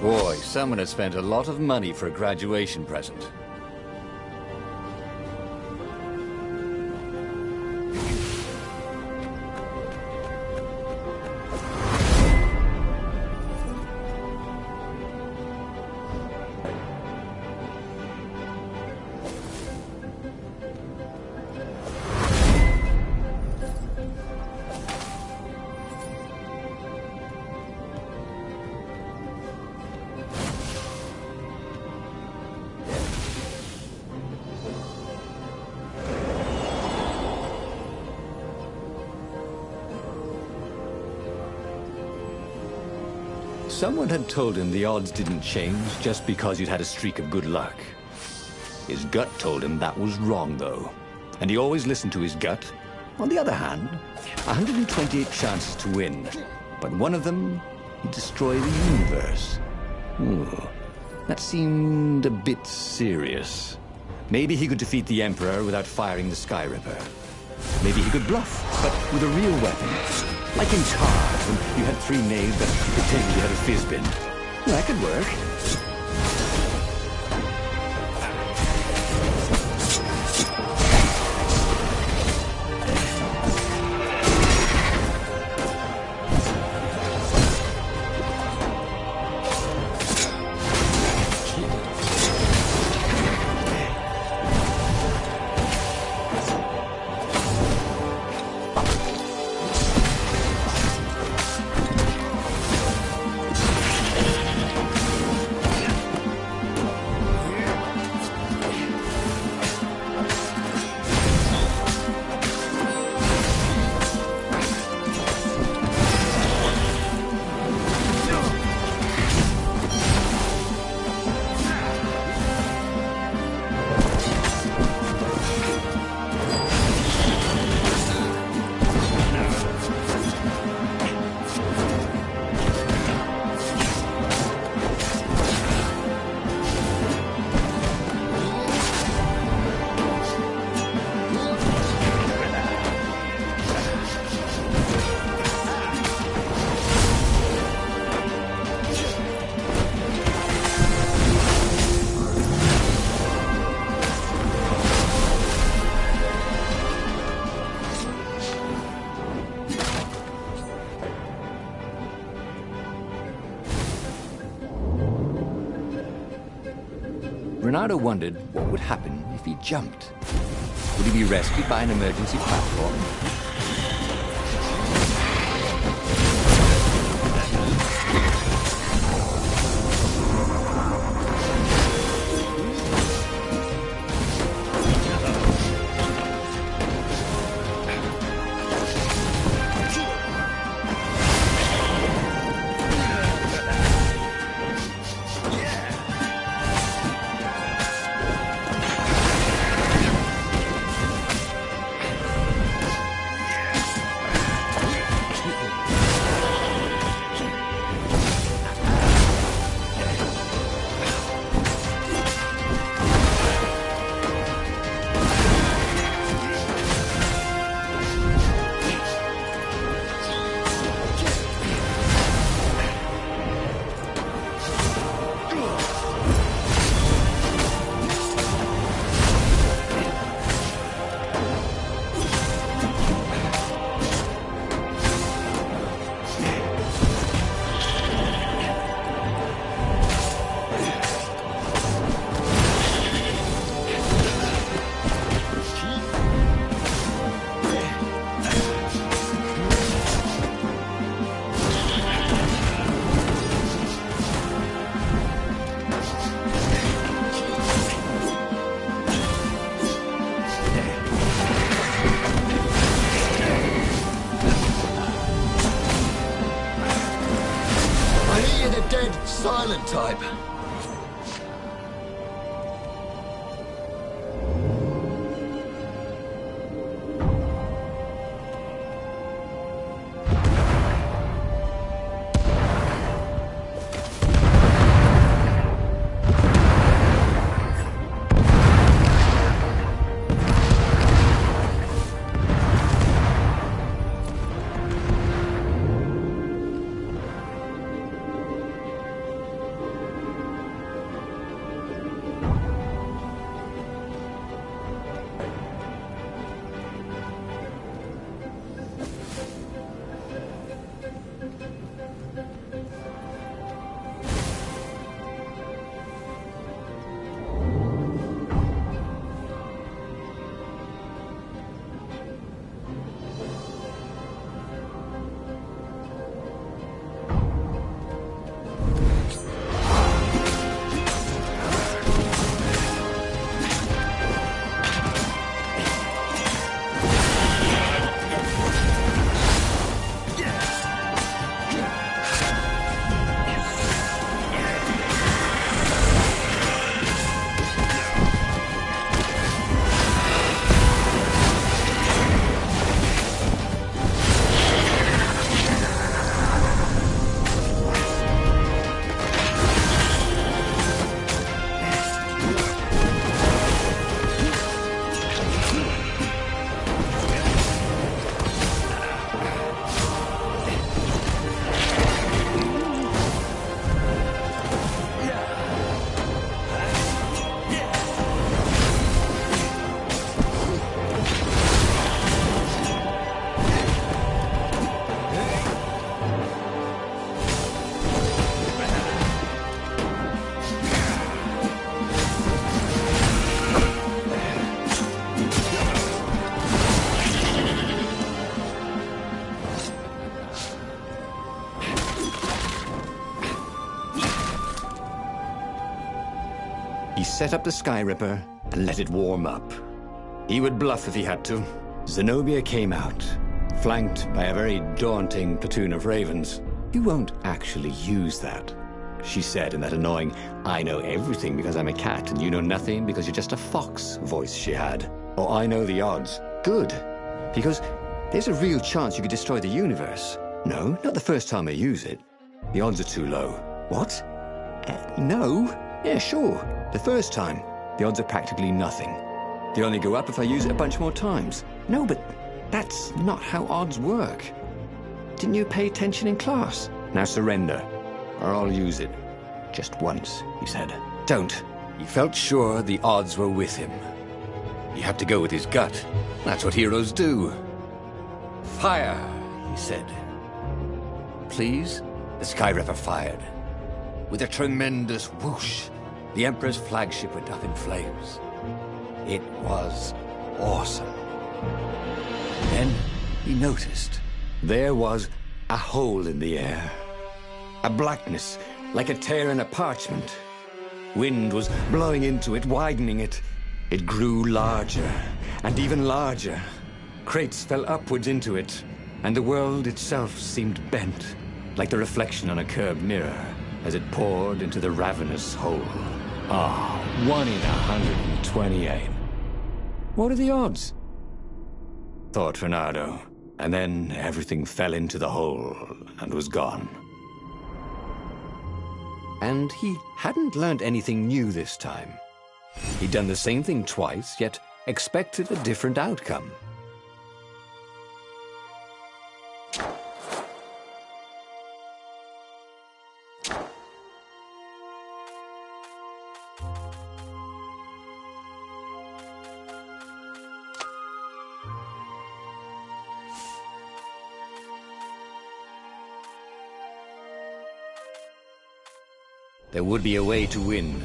B: Boy, someone has spent a lot of money for a graduation present.
A: Someone had told him the odds didn't change just because you'd had a streak of good luck. His gut told him that was wrong, though. And he always listened to his gut. On the other hand, 128 chances to win. But one of them, he'd destroy the universe. Ooh, that seemed a bit serious. Maybe he could defeat the Emperor without firing the Sky Ripper. Maybe he could bluff, but with a real weapon. Like in cards, when you had 3 knaves that pretended you had a fizz-bin. That could work.
B: Renato wondered what would happen if he jumped. Would he be rescued by an emergency platform?
A: He set up the Sky Ripper and let it warm up. He would bluff if he had to. Zenobia came out, flanked by a very daunting platoon of ravens. "You won't actually use that," she said in that annoying, "I know everything because I'm a cat and you know nothing because you're just a fox" voice she had. "Oh, I know the odds." "Good, because there's a real chance you could destroy the universe." "No, not the first time I use it. The odds are too low." "What? No? Yeah, sure. The first time, the odds are practically nothing. They only go up if I use it a bunch more times." "No, but that's not how odds work. Didn't you pay attention in class?" "Now surrender, or I'll use it. Just once," he said. "Don't." He felt sure the odds were with him. He had to go with his gut. That's what heroes do. "Fire," he said. "Please?" The Sky Ripper fired. With a tremendous whoosh, the Emperor's flagship went up in flames. It was awesome. Then he noticed there was a hole in the air. A blackness, like a tear in a parchment. Wind was blowing into it, widening it. It grew larger, and even larger. Crates fell upwards into it, and the world itself seemed bent, like the reflection on a curved mirror, as it poured into the ravenous hole. 1 in 128. What are the odds? Thought Reynardo, and then everything fell into the hole and was gone. And he hadn't learned anything new this time. He'd done the same thing twice, yet expected a different outcome. There would be a way to win.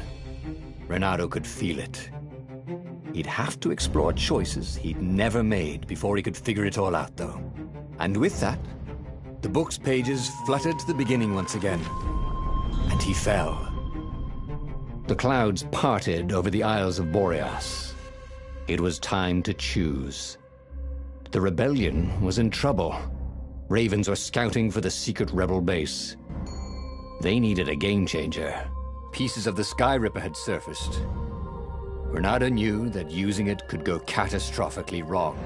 A: Reynardo could feel it. He'd have to explore choices he'd never made before he could figure it all out, though. And with that, the book's pages fluttered to the beginning once again. And he fell. The clouds parted over the Isles of Boreas. It was time to choose. The rebellion was in trouble. Ravens were scouting for the secret rebel base. They needed a game-changer. Pieces of the Sky Ripper had surfaced. Reynardo knew that using it could go catastrophically wrong,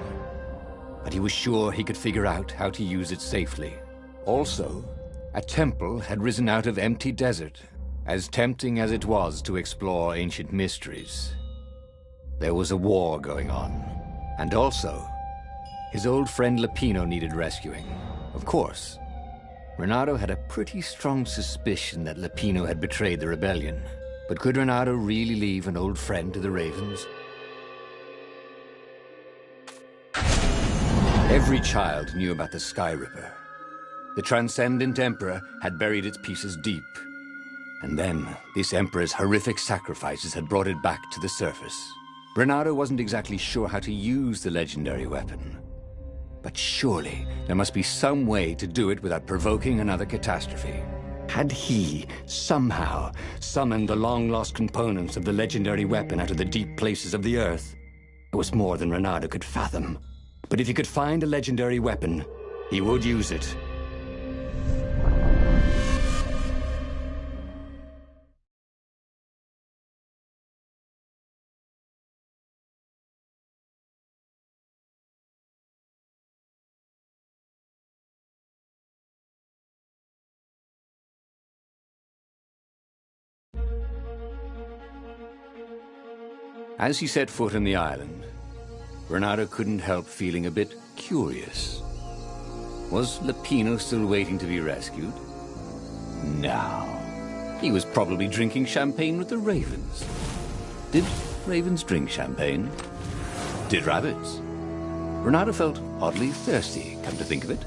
A: but he was sure he could figure out how to use it safely. Also, a temple had risen out of empty desert, as tempting as it was to explore ancient mysteries. There was a war going on, and also, his old friend Lapino needed rescuing. Of course, Reynardo had a pretty strong suspicion that Lapino had betrayed the rebellion. But could Reynardo really leave an old friend to the Ravens? Every child knew about the Sky Ripper. The Transcendent Emperor had buried its pieces deep. And then, this Emperor's horrific sacrifices had brought it back to the surface. Reynardo wasn't exactly sure how to use the legendary weapon. But surely, there must be some way to do it without provoking another catastrophe. Had he, somehow, summoned the long-lost components of the legendary weapon out of the deep places of the Earth? It was more than Reynardo could fathom. But if he could find a legendary weapon, he would use it. As he set foot on the island, Reynardo couldn't help feeling a bit curious. Was Lapino still waiting to be rescued? No. He was probably drinking champagne with the ravens. Did ravens drink champagne? Did rabbits? Reynardo felt oddly thirsty, come to think of it.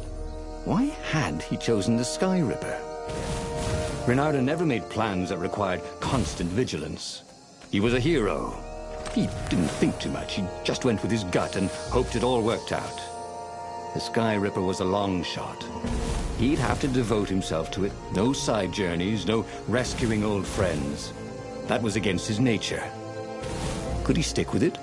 A: Why had he chosen the Sky Ripper? Reynardo never made plans that required constant vigilance. He was a hero. He didn't think too much. He just went with his gut and hoped it all worked out. The Sky Ripper was a long shot. He'd have to devote himself to it. No side journeys, no rescuing old friends. That was against his nature. Could he stick with it?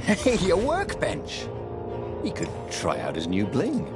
B: Hey, a workbench! He could try out his new bling.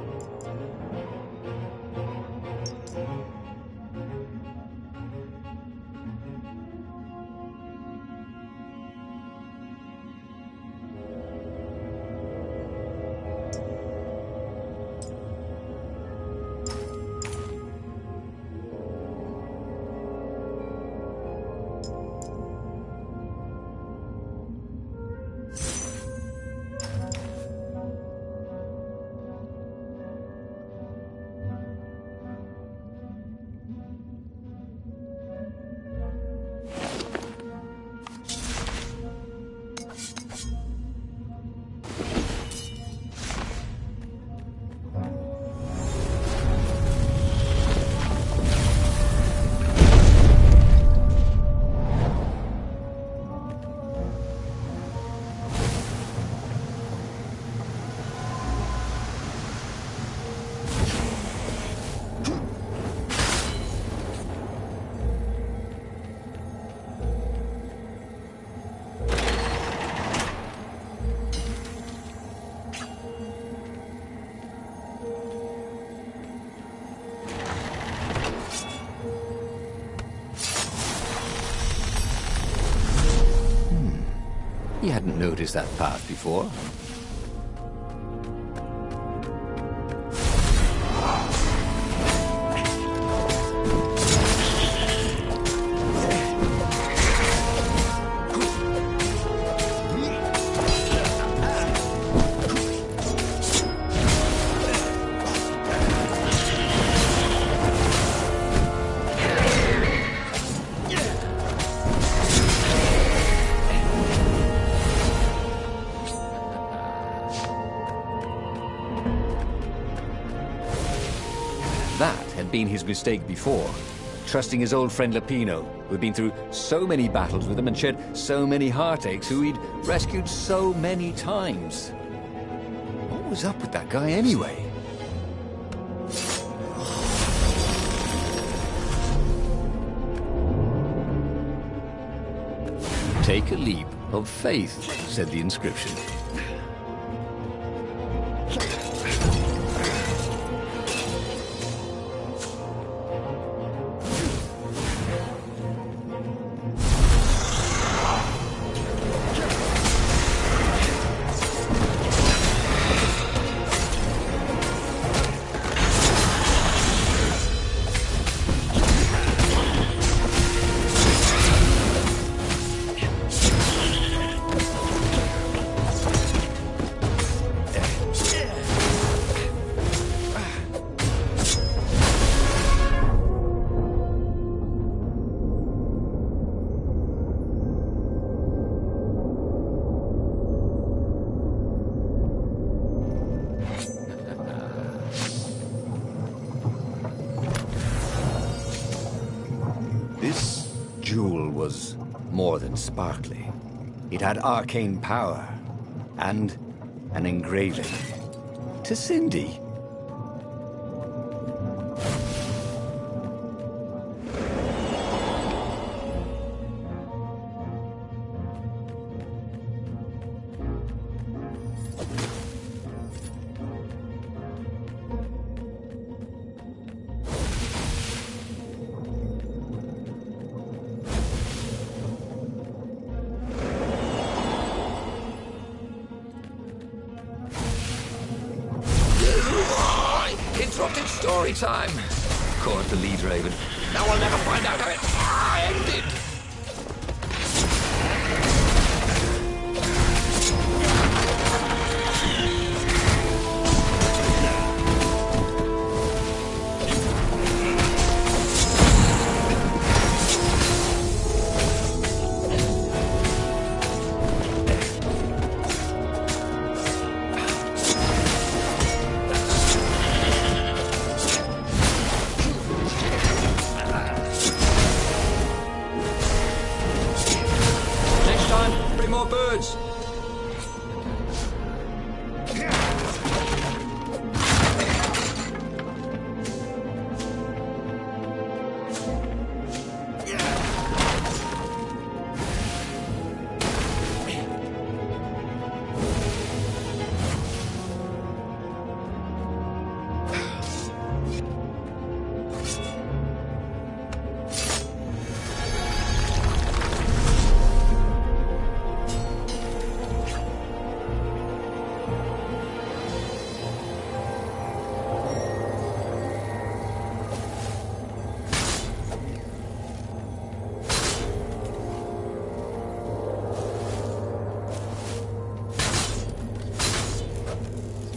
B: He hadn't noticed that path before. That had been his mistake before, trusting his old friend Lapino, who had been through so many battles with him and shed so many heartaches, who he'd rescued so many times. What was up with that guy anyway? Take a leap of faith, said the inscription. This jewel was more than sparkly. It had arcane power and an engraving. To Cindy. Interrupted story time! Caught the lead raven. Now I'll never find out how it ended! more birds!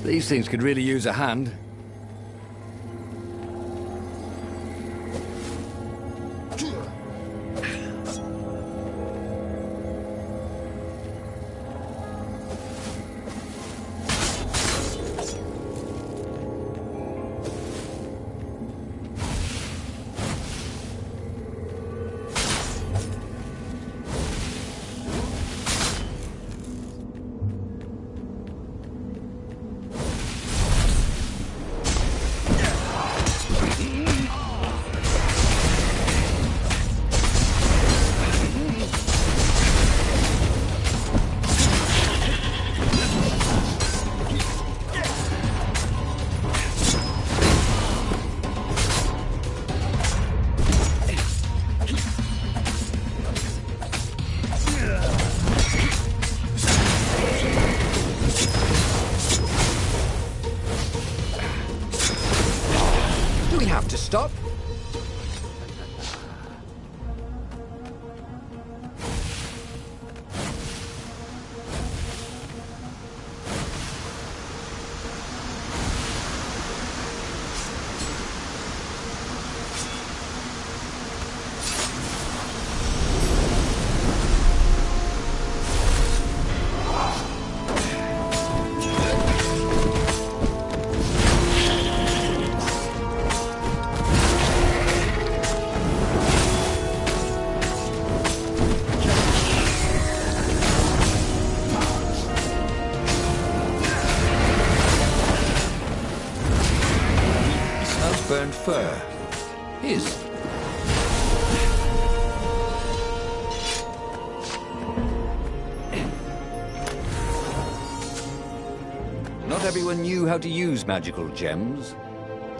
A: These things could really use a hand.
B: Do we have to stop? Burned fur. His. Not everyone knew how to use magical gems.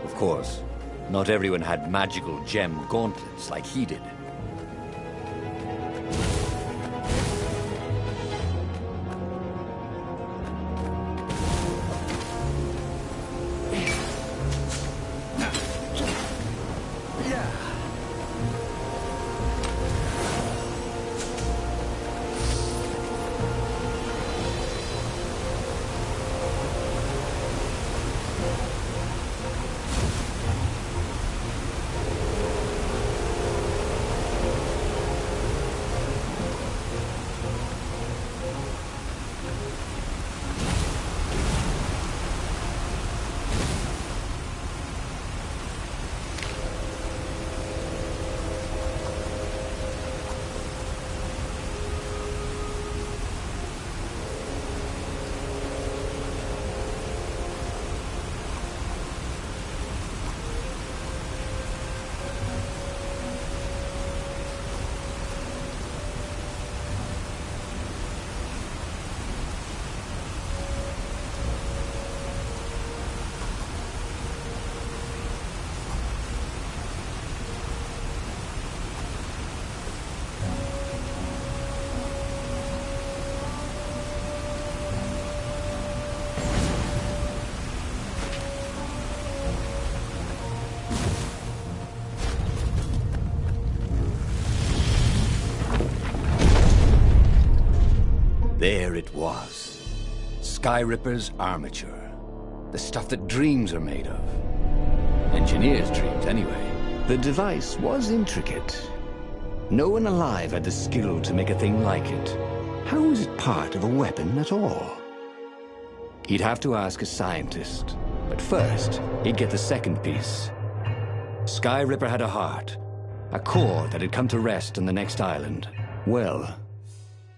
B: Of course, not everyone had magical gem gauntlets like he did.
A: There it was. Skyripper's armature. The stuff that dreams are made of. Engineers' dreams, anyway. The device was intricate. No one alive had the skill to make a thing like it. How was it part of a weapon at all? He'd have to ask a scientist. But first, he'd get the second piece. Skyripper had a heart. A core that had come to rest on the next island. Well,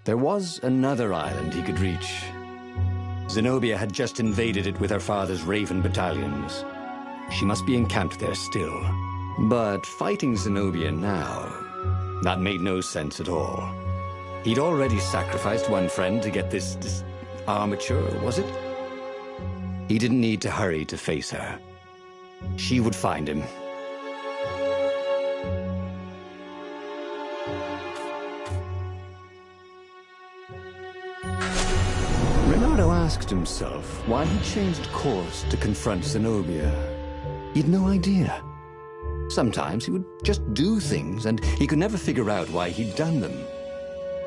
A: There was another island he could reach. Zenobia had just invaded it with her father's Raven battalions. She must be encamped there still. But fighting Zenobia now, that made no sense at all. He'd already sacrificed one friend to get this armature, was it? He didn't need to hurry to face her. She would find him. Renato asked himself why he changed course to confront Zenobia. He'd no idea. Sometimes he would just do things, and he could never figure out why he'd done them.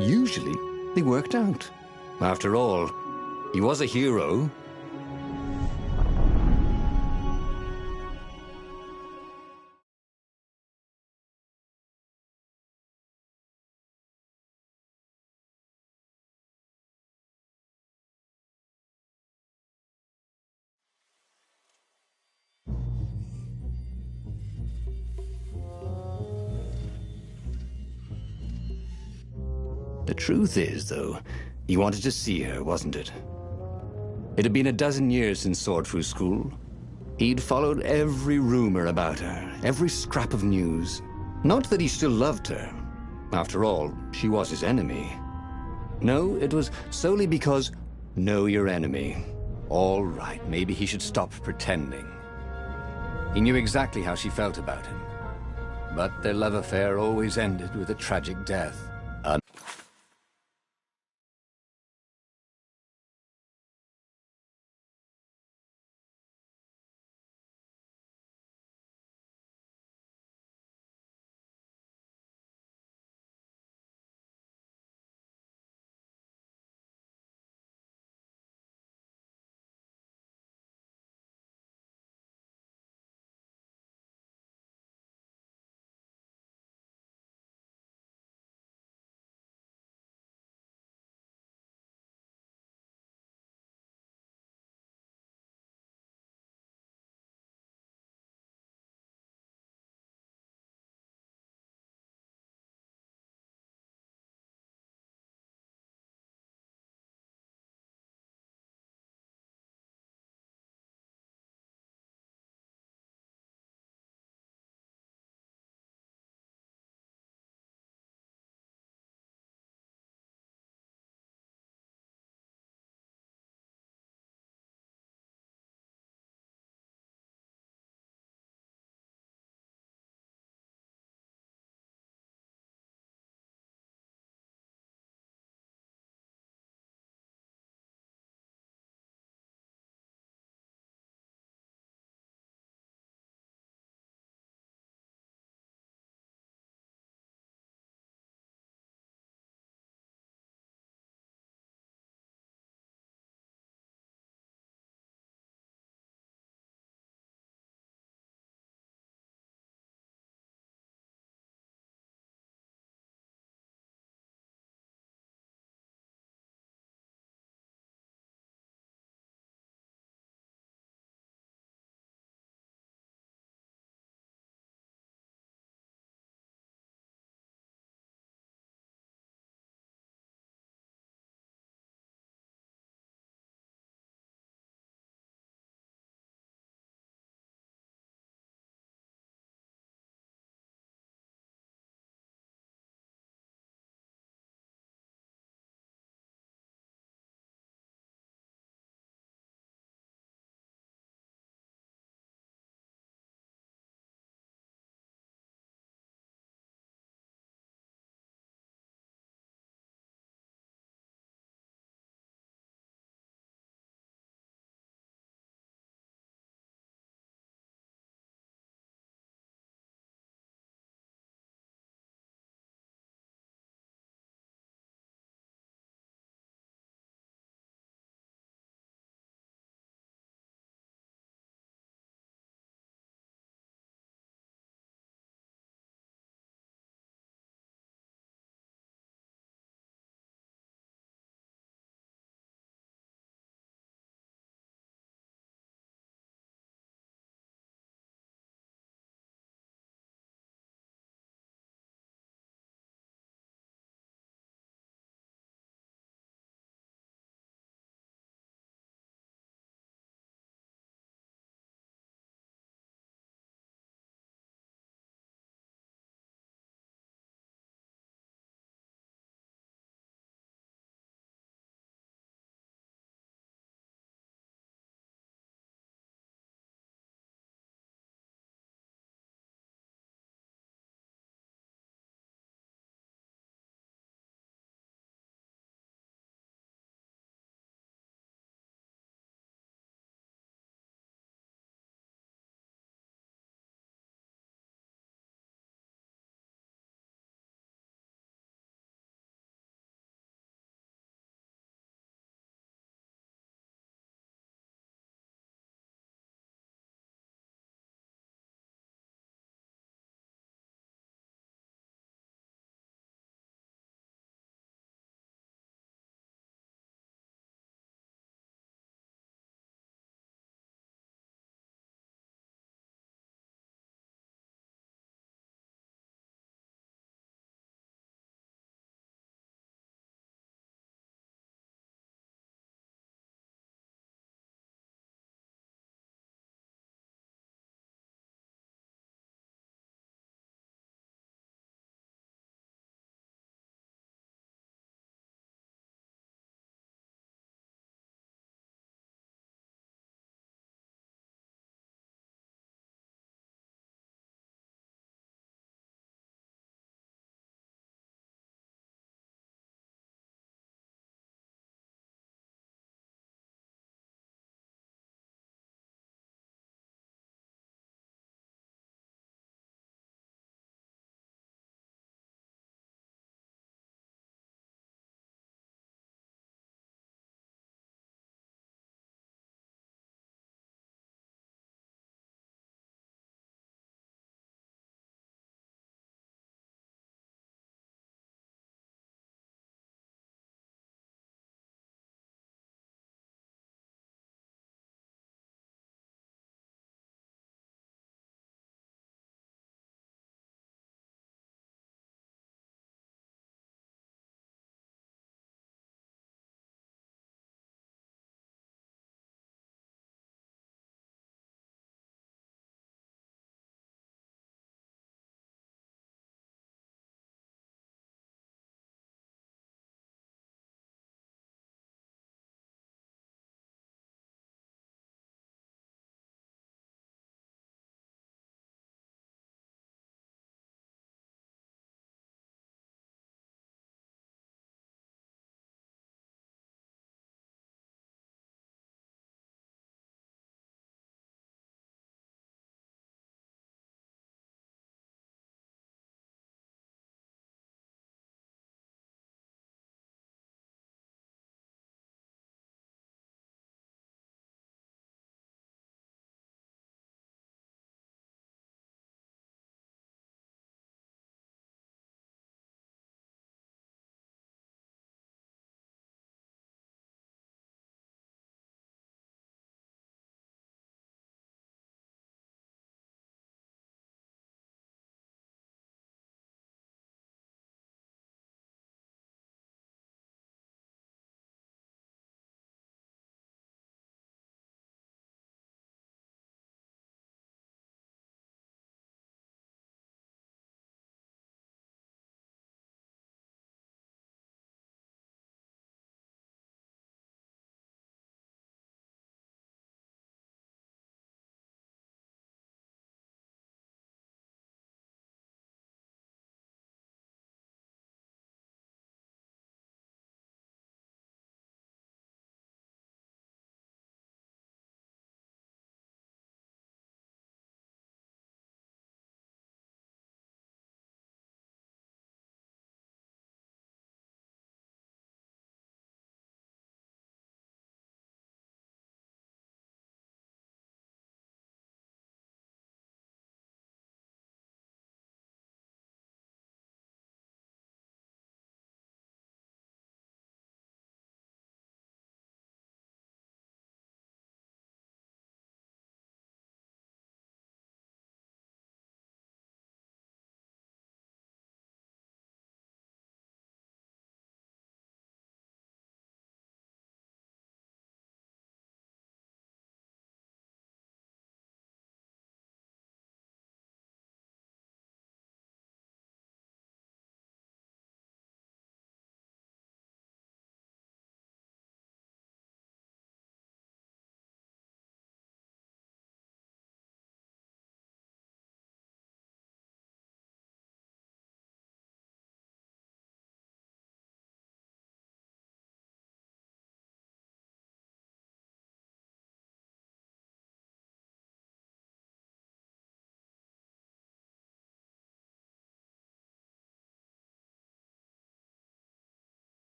A: Usually, they worked out. After all, he was a hero. The truth is, though, he wanted to see her, wasn't it? It had been a dozen years since Swordfu School. He'd followed every rumor about her, every scrap of news. Not that he still loved her. After all, she was his enemy. No, it was solely because, know your enemy. All right, maybe he should stop pretending. He knew exactly how she felt about him. But their love affair always ended with a tragic death.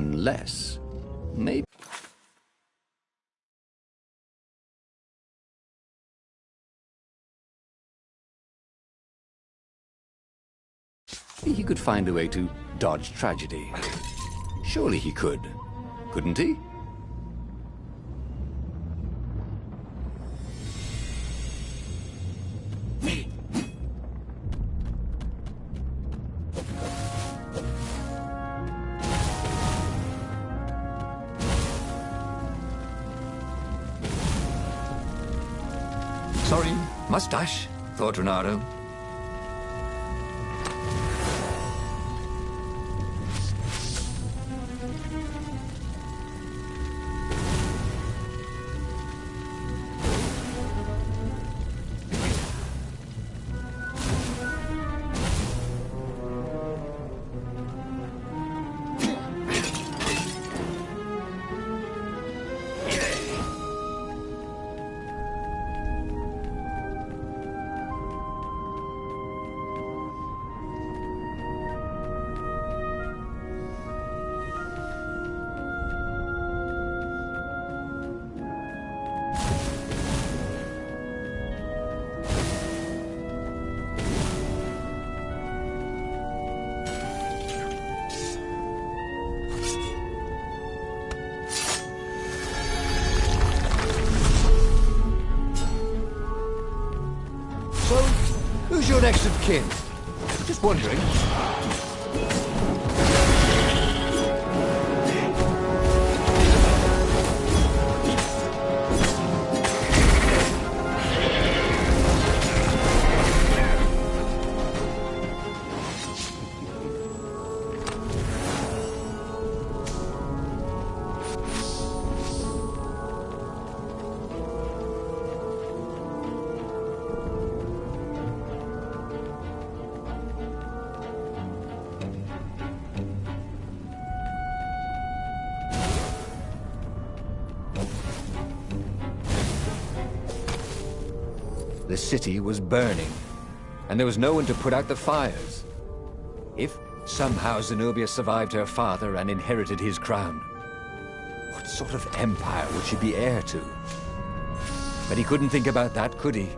B: Unless, maybe he could find a way to dodge tragedy. Surely he could, couldn't he? Sorry, mustache, thought Renato. Who's your next of kin? Just wondering. The city was burning, and there was no one to put out the fires. If somehow Zenobia survived her father and inherited his crown, what sort of empire would she be heir to? But he couldn't think about that, could he?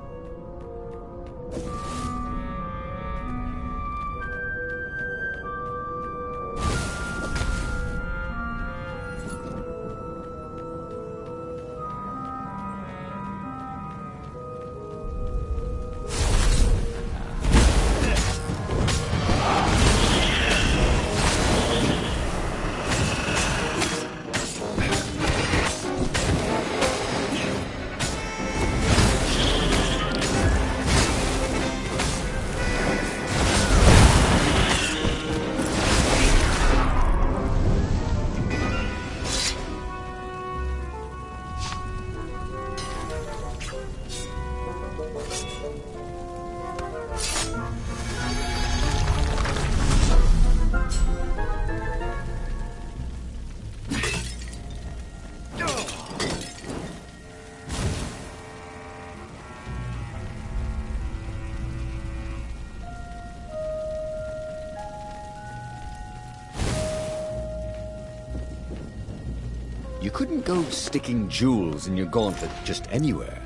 B: You couldn't go sticking jewels in your gauntlet just anywhere.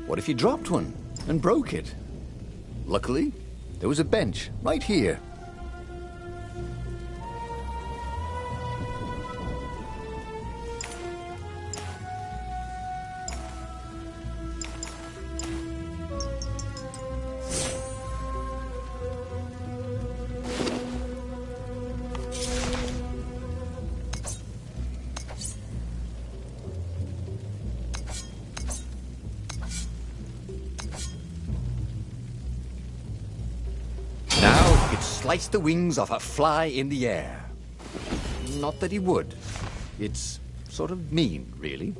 B: What if you dropped one and broke it? Luckily, there was a bench right here. Slice the wings off a fly in the air. Not that he would. It's sort of mean, really.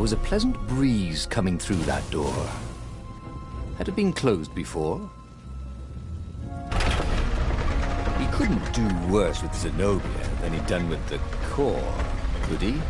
B: There was a pleasant breeze coming through that door. Had it been closed before? He couldn't do worse with Zenobia than he'd done with the core, could he?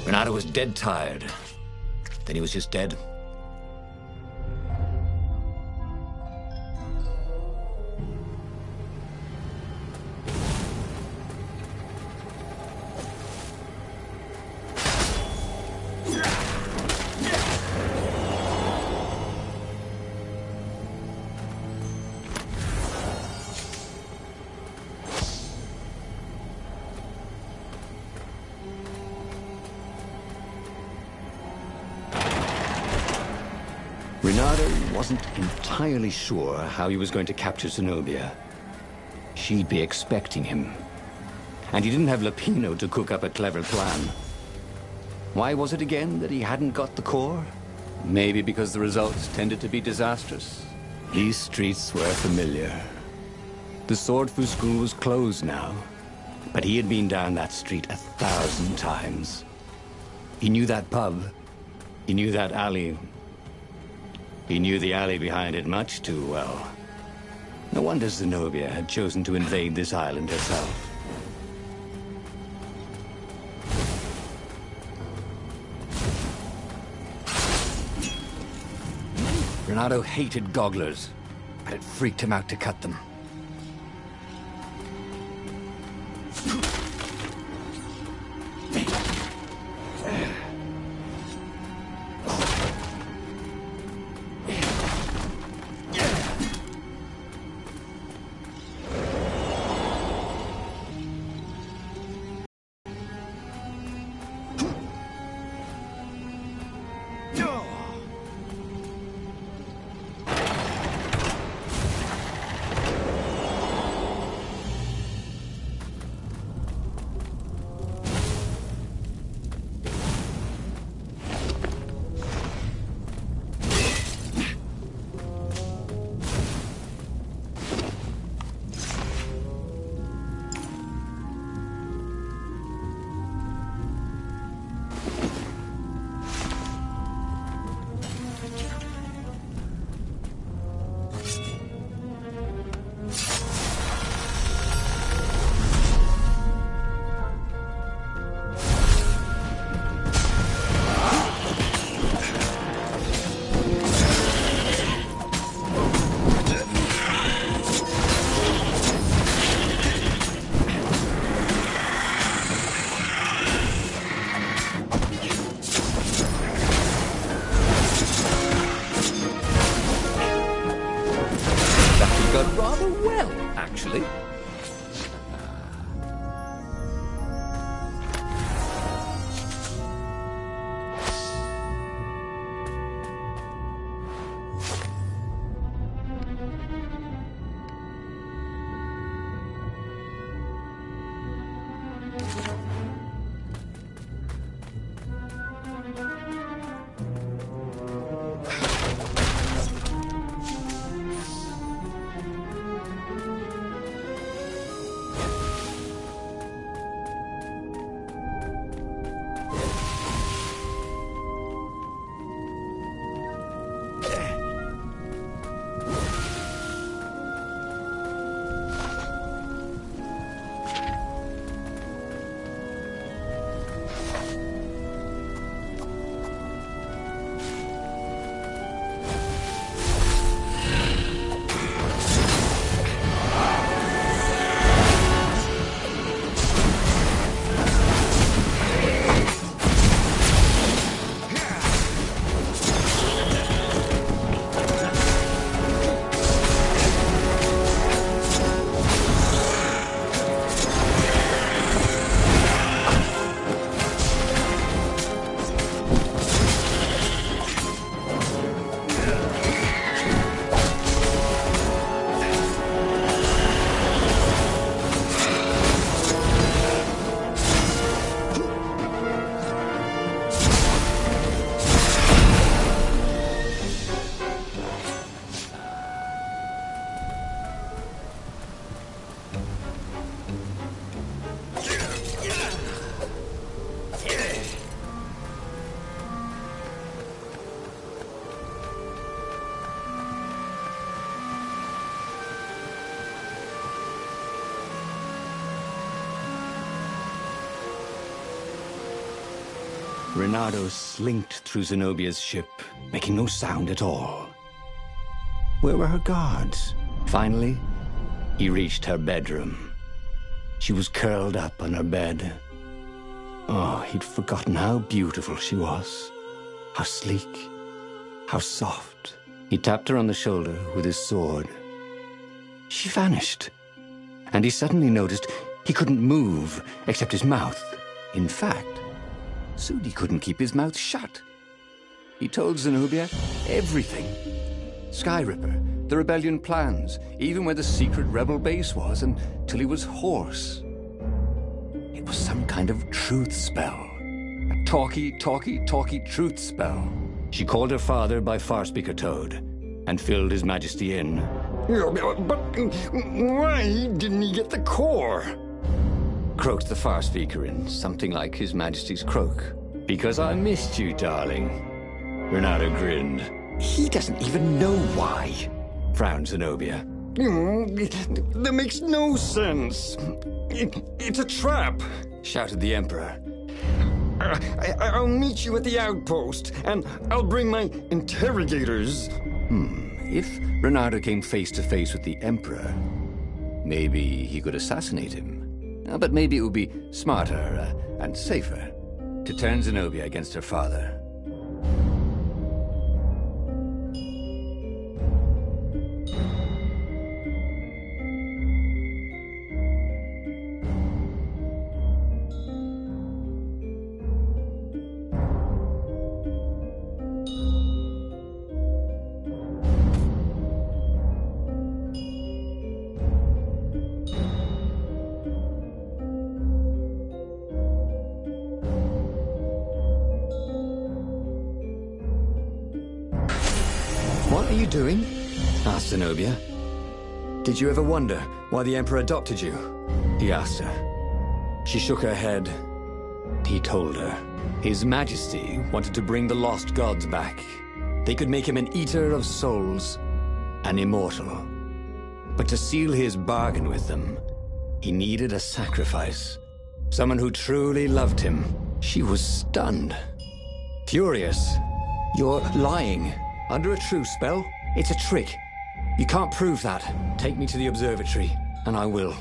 B: Renato was dead tired. Then he was just dead.
A: Renato wasn't entirely sure how he was going to capture Zenobia. She'd be expecting him. And he didn't have Lapino to cook up a clever plan. Why was it again that he hadn't got the core? Maybe because the results tended to be disastrous. These streets were familiar. The Sword Fu School was closed now, but he had been down that street 1,000 times. He knew that pub. He knew that alley. He knew the alley behind it much too well. No wonder Zenobia had chosen to invade this island herself. Renato hated gogglers, but it freaked him out to cut them. Actually. Reynardo slinked through Zenobia's ship, making no sound at all. Where were her guards? Finally, he reached her bedroom. She was curled up on her bed. Oh, he'd forgotten how beautiful she was. How sleek, how soft. He tapped her on the shoulder with his sword. She vanished. And he suddenly noticed he couldn't move except his mouth. In fact, Sudi couldn't keep his mouth shut. He told Zenobia everything. Skyripper, the rebellion plans, even where the secret rebel base was, until he was hoarse. It was some kind of truth spell. A talky truth spell. She called her father by Farspeaker Toad and filled His Majesty in.
C: But why didn't he get the core?
A: Croaked the Farspeaker in something like His Majesty's croak. Because I missed you, darling. Reynardo grinned.
C: He doesn't even know why.
A: Frowned Zenobia.
C: That makes no sense. It's a trap.
A: Shouted the Emperor.
C: I'll meet you at the outpost, and I'll bring my interrogators.
A: If Reynardo came face to face with the Emperor, maybe he could assassinate him. But maybe it would be smarter and safer to turn Zenobia against her father.
C: What are you doing?
A: Asked Zenobia. Did you ever wonder why the Emperor adopted you? He asked her. She shook her head. He told her. His Majesty wanted to bring the lost gods back. They could make him an eater of souls, an immortal. But to seal his bargain with them, he needed a sacrifice. Someone who truly loved him. She was stunned. Furious. You're lying. Under a truce spell? It's a trick. You can't prove that. Take me to the observatory, and I will.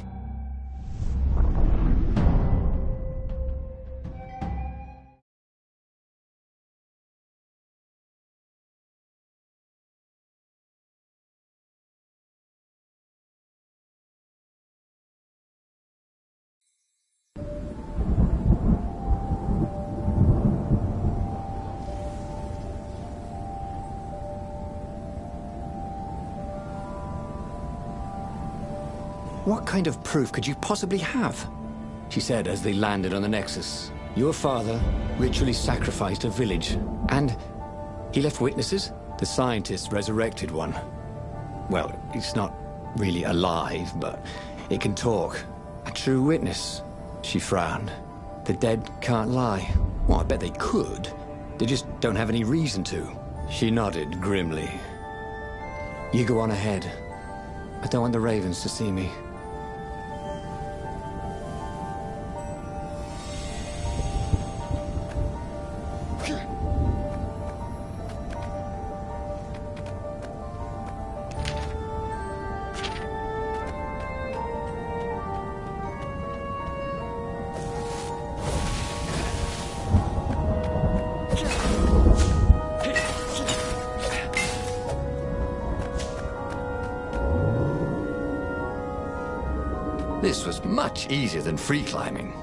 A: What kind of proof could you possibly have? She said as they landed on the Nexus. Your father ritually sacrificed a village, and he left witnesses? The scientists resurrected one. Well, it's not really alive, but it can talk. A true witness. She frowned. The dead can't lie. Well, I bet they could. They just don't have any reason to. She nodded grimly. You go on ahead. I don't want the Ravens to see me. This was much easier than free climbing.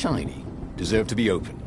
B: shiny, deserve to be opened.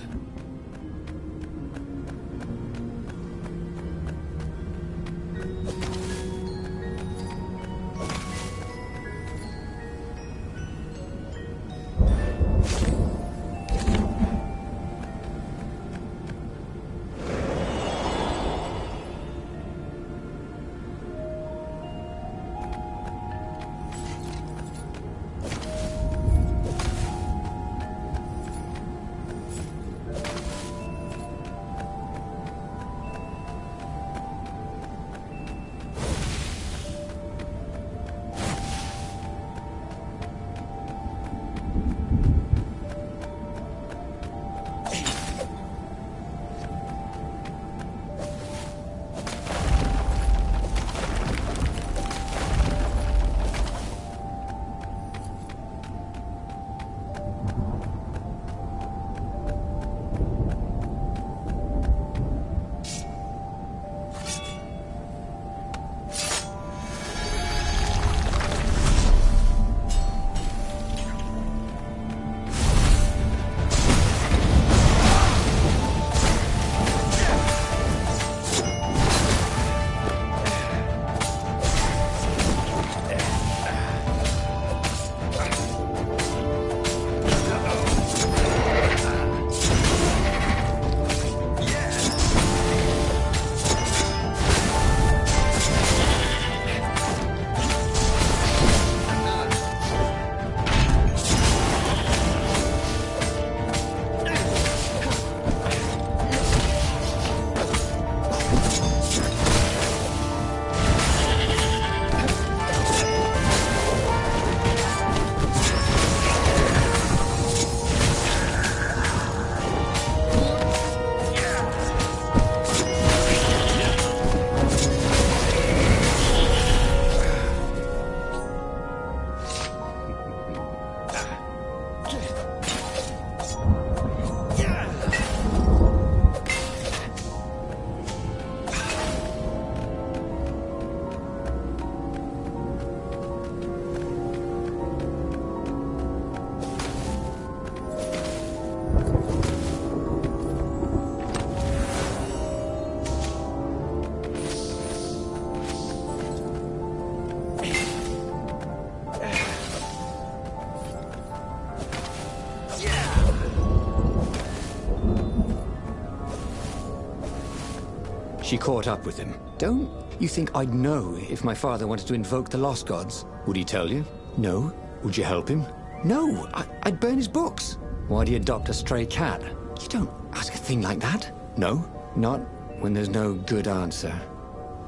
A: She caught up with him. Don't you think I'd know if my father wanted to invoke the Lost Gods? Would he tell you? No. Would you help him? No. I'd burn his books. Why'd he adopt a stray cat? You don't ask a thing like that. No. Not when there's no good answer,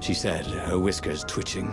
A: she said, her whiskers twitching.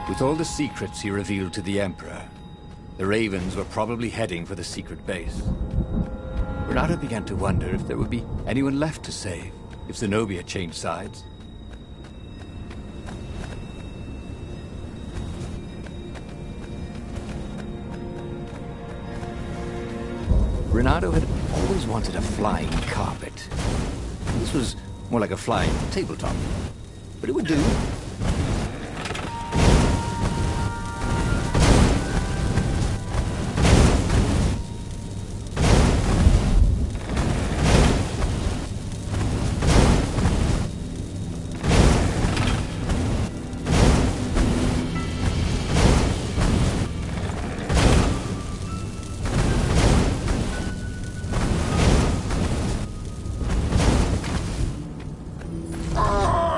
B: With all the secrets he revealed to the Emperor, the Ravens were probably heading for the secret base. Renato began to wonder if there would be anyone left to save, if Zenobia changed sides. Renato had always wanted a flying carpet. This was more like a flying tabletop, but it would do.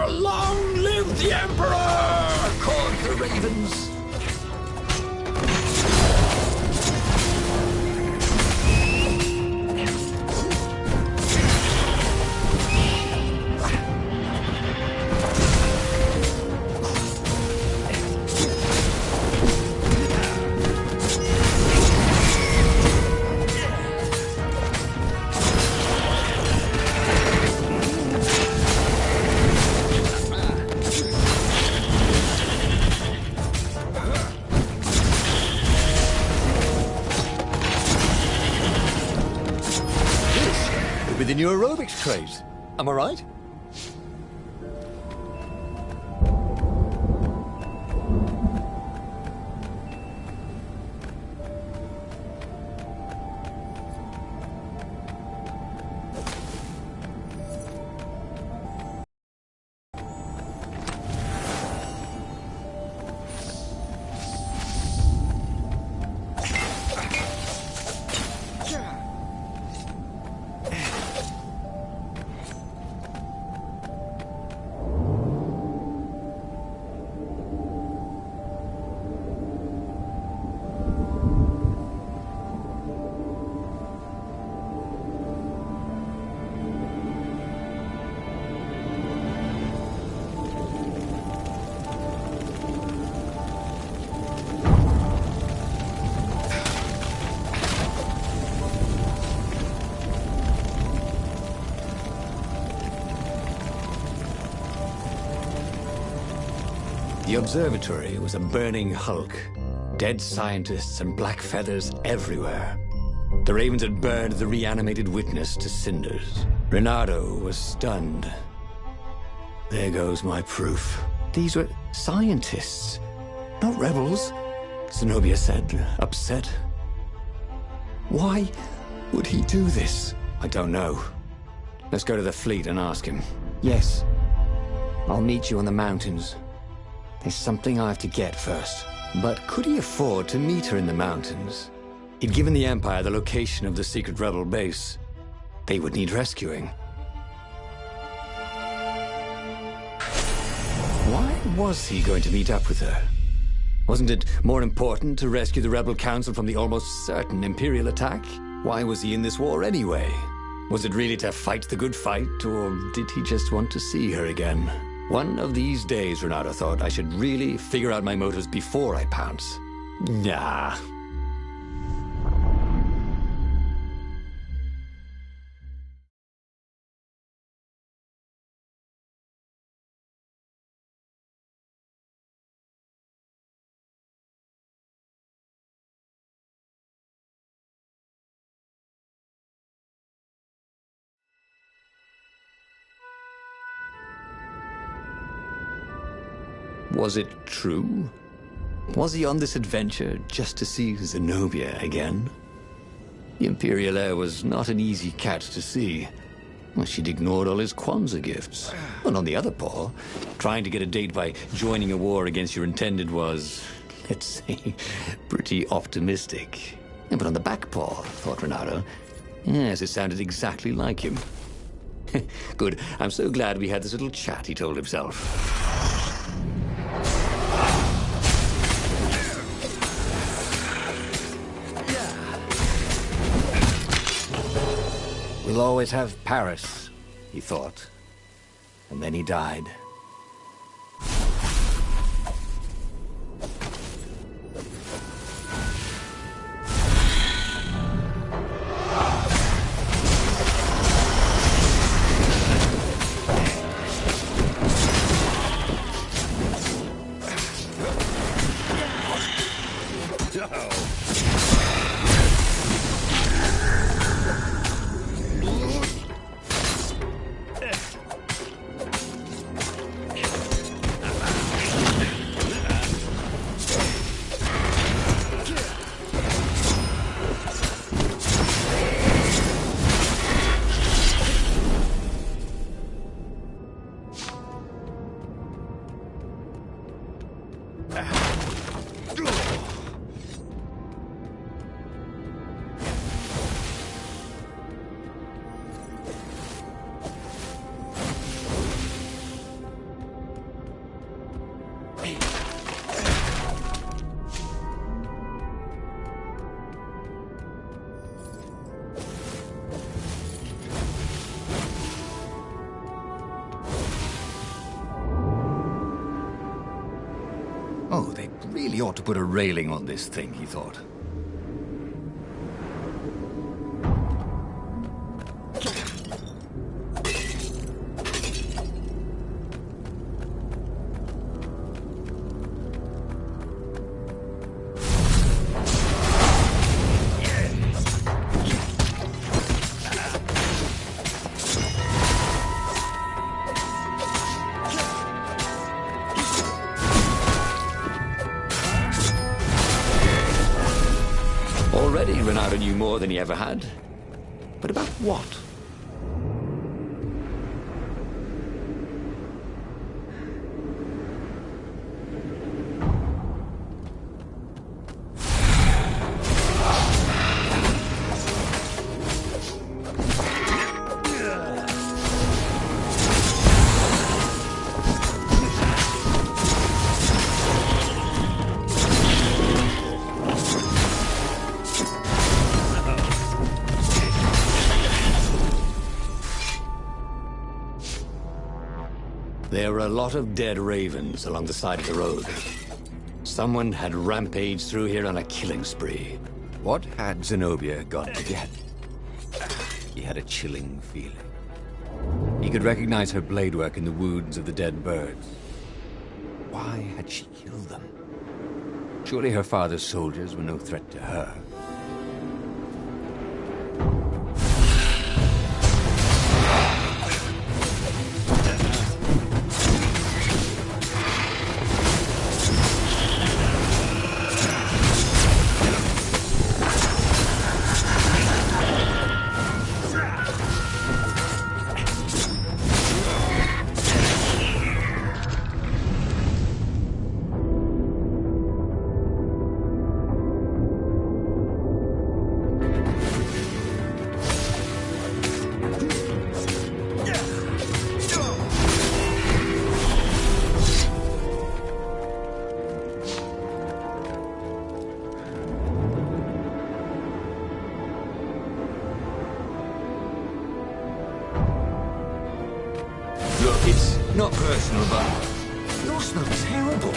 C: Long live the
B: could be the new aerobics craze. Am I right?
A: The observatory was a burning hulk. Dead scientists and black feathers everywhere. The ravens had burned the reanimated witness to cinders. Renato was stunned. There goes my proof. These were scientists, not rebels, Zenobia said, upset. Why would he do this? I don't know. Let's go to the fleet and ask him. Yes. I'll meet you on the mountains. There's something I have to get first. But could he afford to meet her in the mountains? He'd given the Empire the location of the secret rebel base. They would need rescuing. Why was he going to meet up with her? Wasn't it more important to rescue the Rebel Council from the almost certain Imperial attack? Why was he in this war anyway? Was it really to fight the good fight, or did he just want to see her again? One of these days, Renato thought, I should really figure out my motives before I pounce. Nah. Was it true? Was he on this adventure just to see Zenobia again? The Imperial heir was not an easy cat to see. Well, she'd ignored all his Kwanzaa gifts. And on the other paw, trying to get a date by joining a war against your intended was, let's say, pretty optimistic. Yeah, but on the back paw, thought Renato, yes, it sounded exactly like him. Good. I'm so glad we had this little chat, he told himself. We'll always have Paris, he thought. And then he died. Oh, they really ought to put a railing on this thing, he thought. already Renato knew more than he ever had. But about what? There were a lot of dead ravens along the side of the road. Someone had rampaged through here on a killing spree.
B: What had Zenobia got to get? He had a chilling feeling. He could recognize her blade work in the wounds of the dead birds. Why had she killed them? Surely her father's soldiers were no threat to her.
A: Look, it's not personal, but you smell terrible.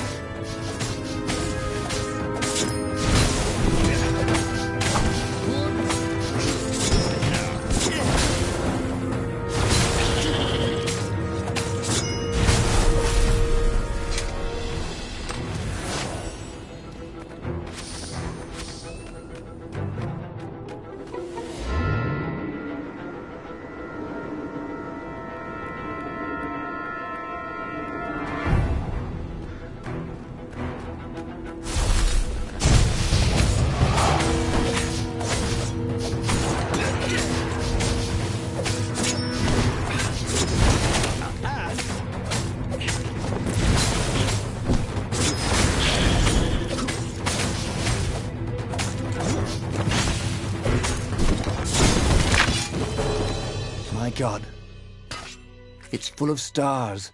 B: My God, it's full of stars.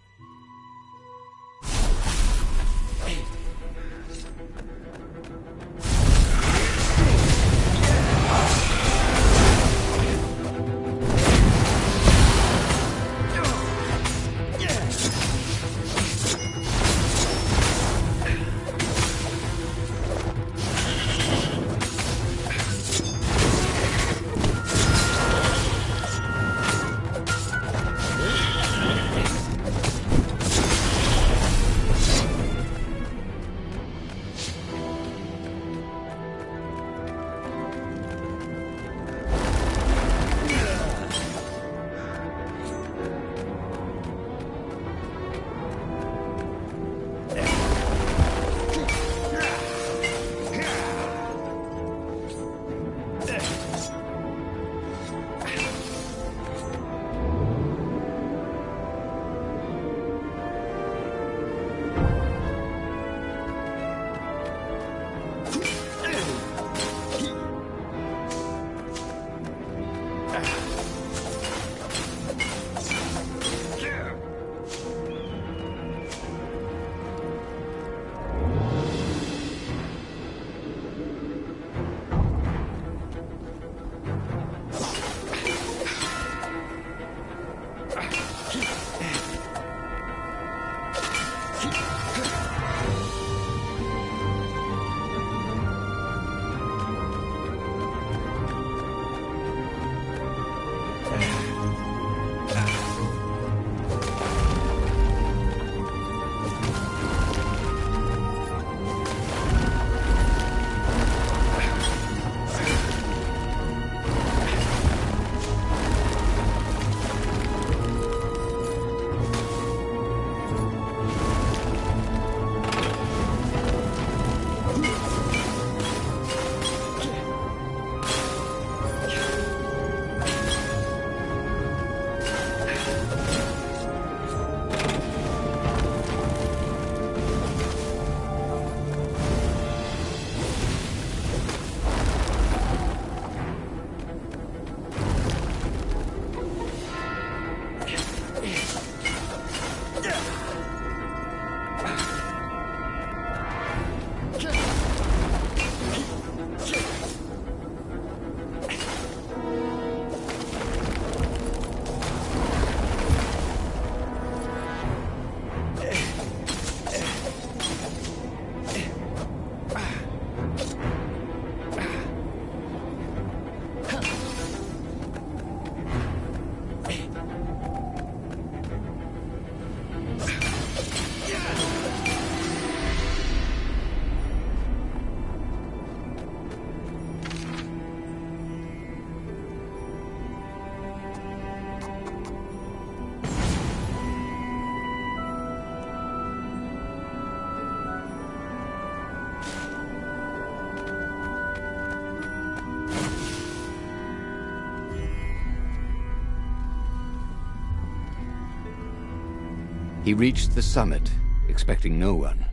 B: He reached the summit, expecting no one.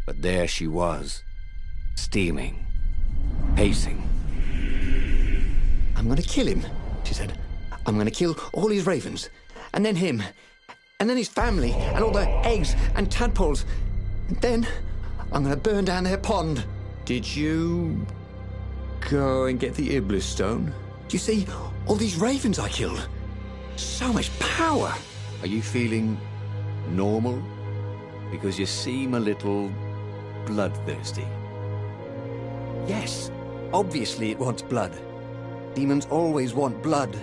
B: But there she was, steaming, pacing.
A: I'm gonna kill him, she said. I'm gonna kill all his ravens, and then him, and then his family, and all the eggs and tadpoles. And then I'm gonna burn down their pond.
B: Did you go and get the Iblis stone?
A: Do you see all these ravens I killed? So much power.
B: Are you feeling normal? Because you seem a little bloodthirsty.
A: Yes, obviously it wants blood. Demons always want blood.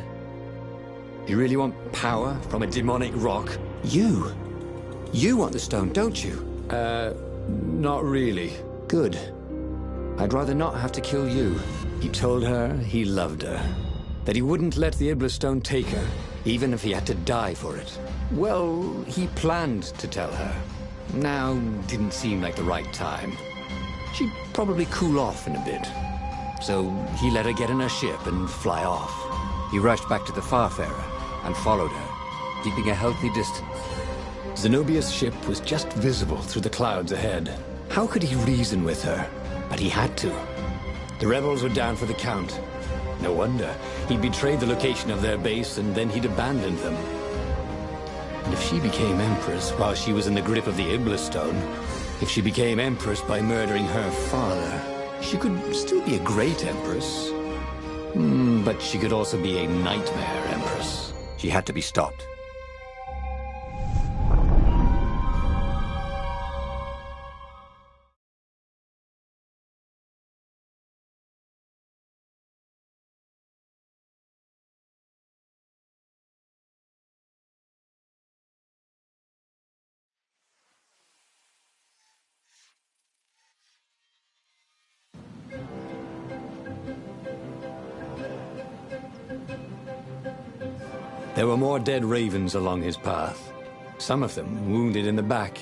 C: You really want power from a demonic rock?
A: You want the stone, don't you?
C: Not really.
A: Good. I'd rather not have to kill you.
C: He told her he loved her. That he wouldn't let the Iblis stone take her, even if he had to die for it. Well, he planned to tell her. Now didn't seem like the right time. She'd probably cool off in a bit. So he let her get in her ship and fly off.
B: He rushed back to the Farfarer and followed her, keeping a healthy distance.
C: Zenobia's ship was just visible through the clouds ahead. How could he reason with her? But he had to. The rebels were down for the count. No wonder. He'd betrayed the location of their base and then he'd abandoned them. And if she became Empress while she was in the grip of the Iblis stone, if she became Empress by murdering her father, she could still be a great Empress. But she could also be a nightmare Empress.
B: She had to be stopped.
C: There were more dead ravens along his path, some of them wounded in the back.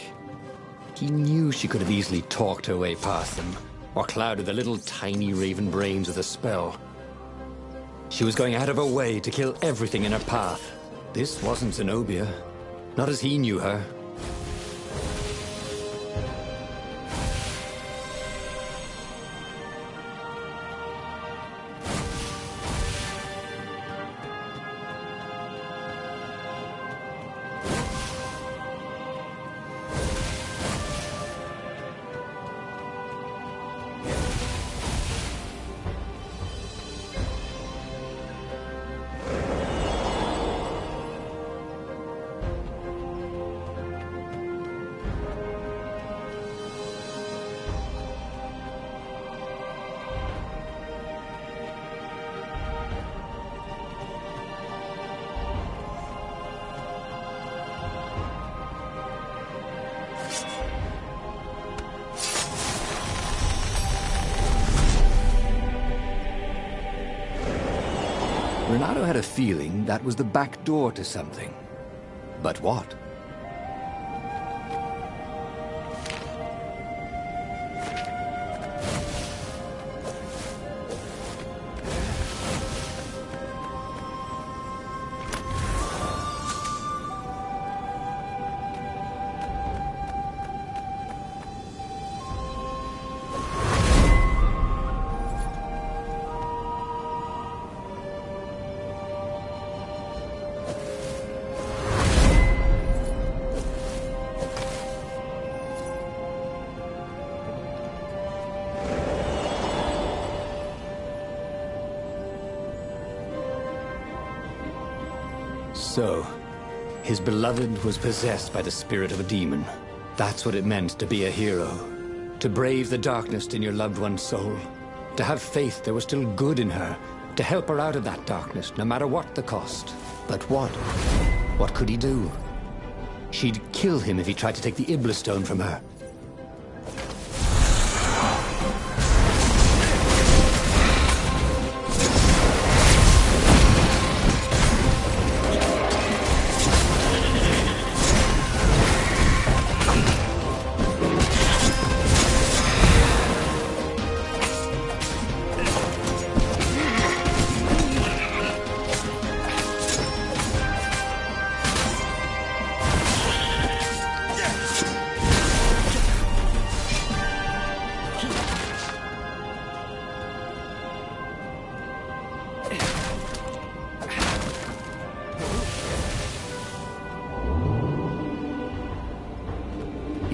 C: He knew she could have easily talked her way past them, or clouded the little tiny raven brains with a spell. She was going out of her way to kill everything in her path. This wasn't Zenobia, not as he knew her.
B: Renato had a feeling that was the back door to something. But what?
C: So, his beloved was possessed by the spirit of a demon. That's what it meant to be a hero. To brave the darkness in your loved one's soul. To have faith there was still good in her. To help her out of that darkness, no matter what the cost. But what? What could he do? She'd kill him if he tried to take the Iblis stone from her.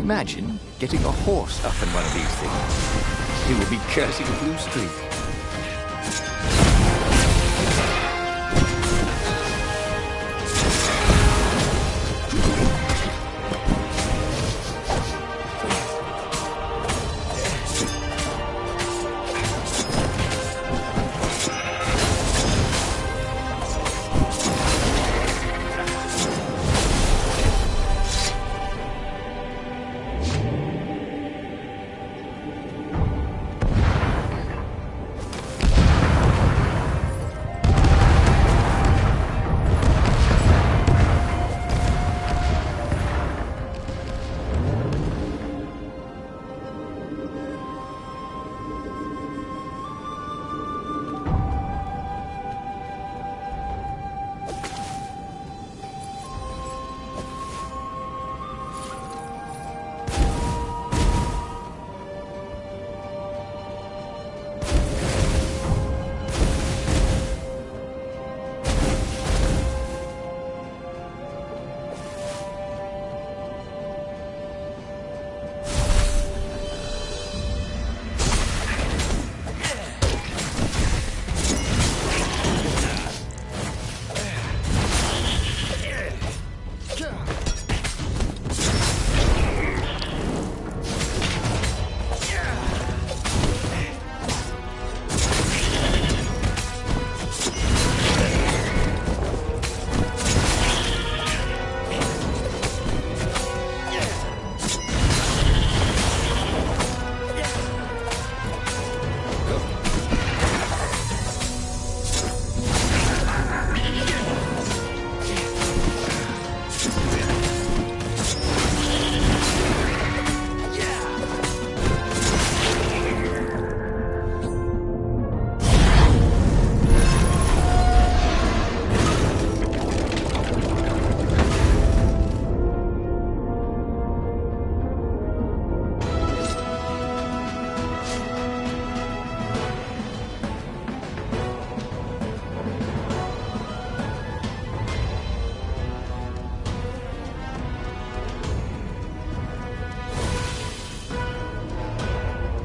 B: Imagine getting a horse up in one of these things. He would be cursing a blue streak.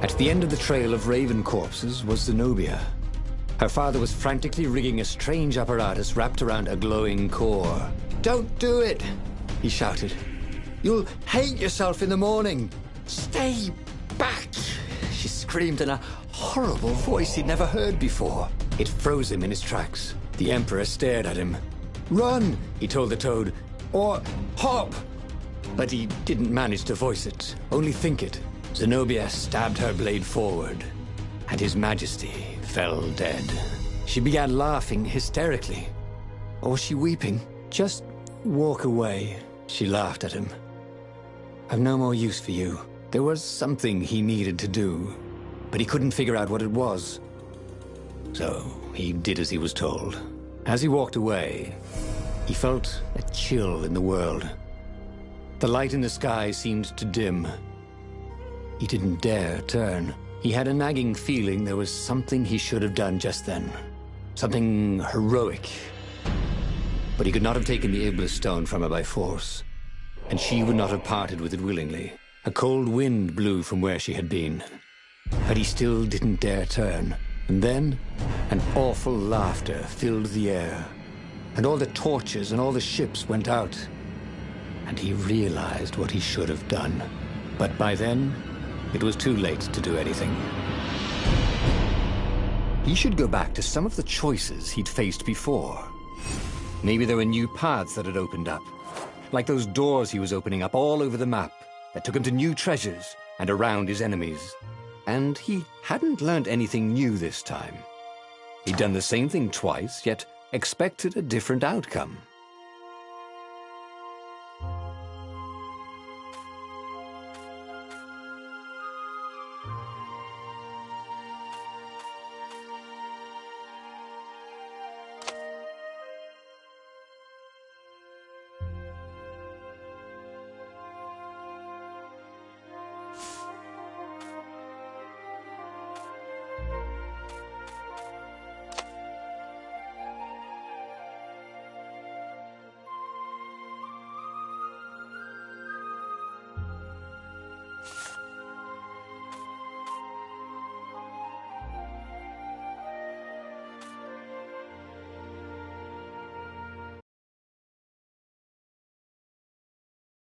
A: At the end of the trail of raven corpses was Zenobia. Her father was frantically rigging a strange apparatus wrapped around a glowing core. "Don't do it!" he shouted. "You'll hate yourself in the morning! Stay back!" she screamed in a horrible voice he'd never heard before. It froze him in his tracks. The Emperor stared at him. "Run!" he told the toad. "Or hop!" But he didn't manage to voice it, only think it. Zenobia stabbed her blade forward, and His Majesty fell dead. She began laughing hysterically. Or was she weeping? "Just walk away," she laughed at him. "I've no more use for you." There was something he needed to do, but he couldn't figure out what it was. So he did as he was told. As he walked away, he felt a chill in the world. The light in the sky seemed to dim. He didn't dare turn. He had a nagging feeling there was something he should have done just then. Something heroic. But he could not have taken the Iblis stone from her by force. And she would not have parted with it willingly. A cold wind blew from where she had been. But he still didn't dare turn. And then, an awful laughter filled the air. And all the torches and all the ships went out. And he realized what he should have done. But by then, it was too late to do anything. He should go back to some of the choices he'd faced before. Maybe there were new paths that had opened up, like those doors he was opening up all over the map that took him to new treasures and around his enemies. And he hadn't learned anything new this time. He'd done the same thing twice, yet expected a different outcome.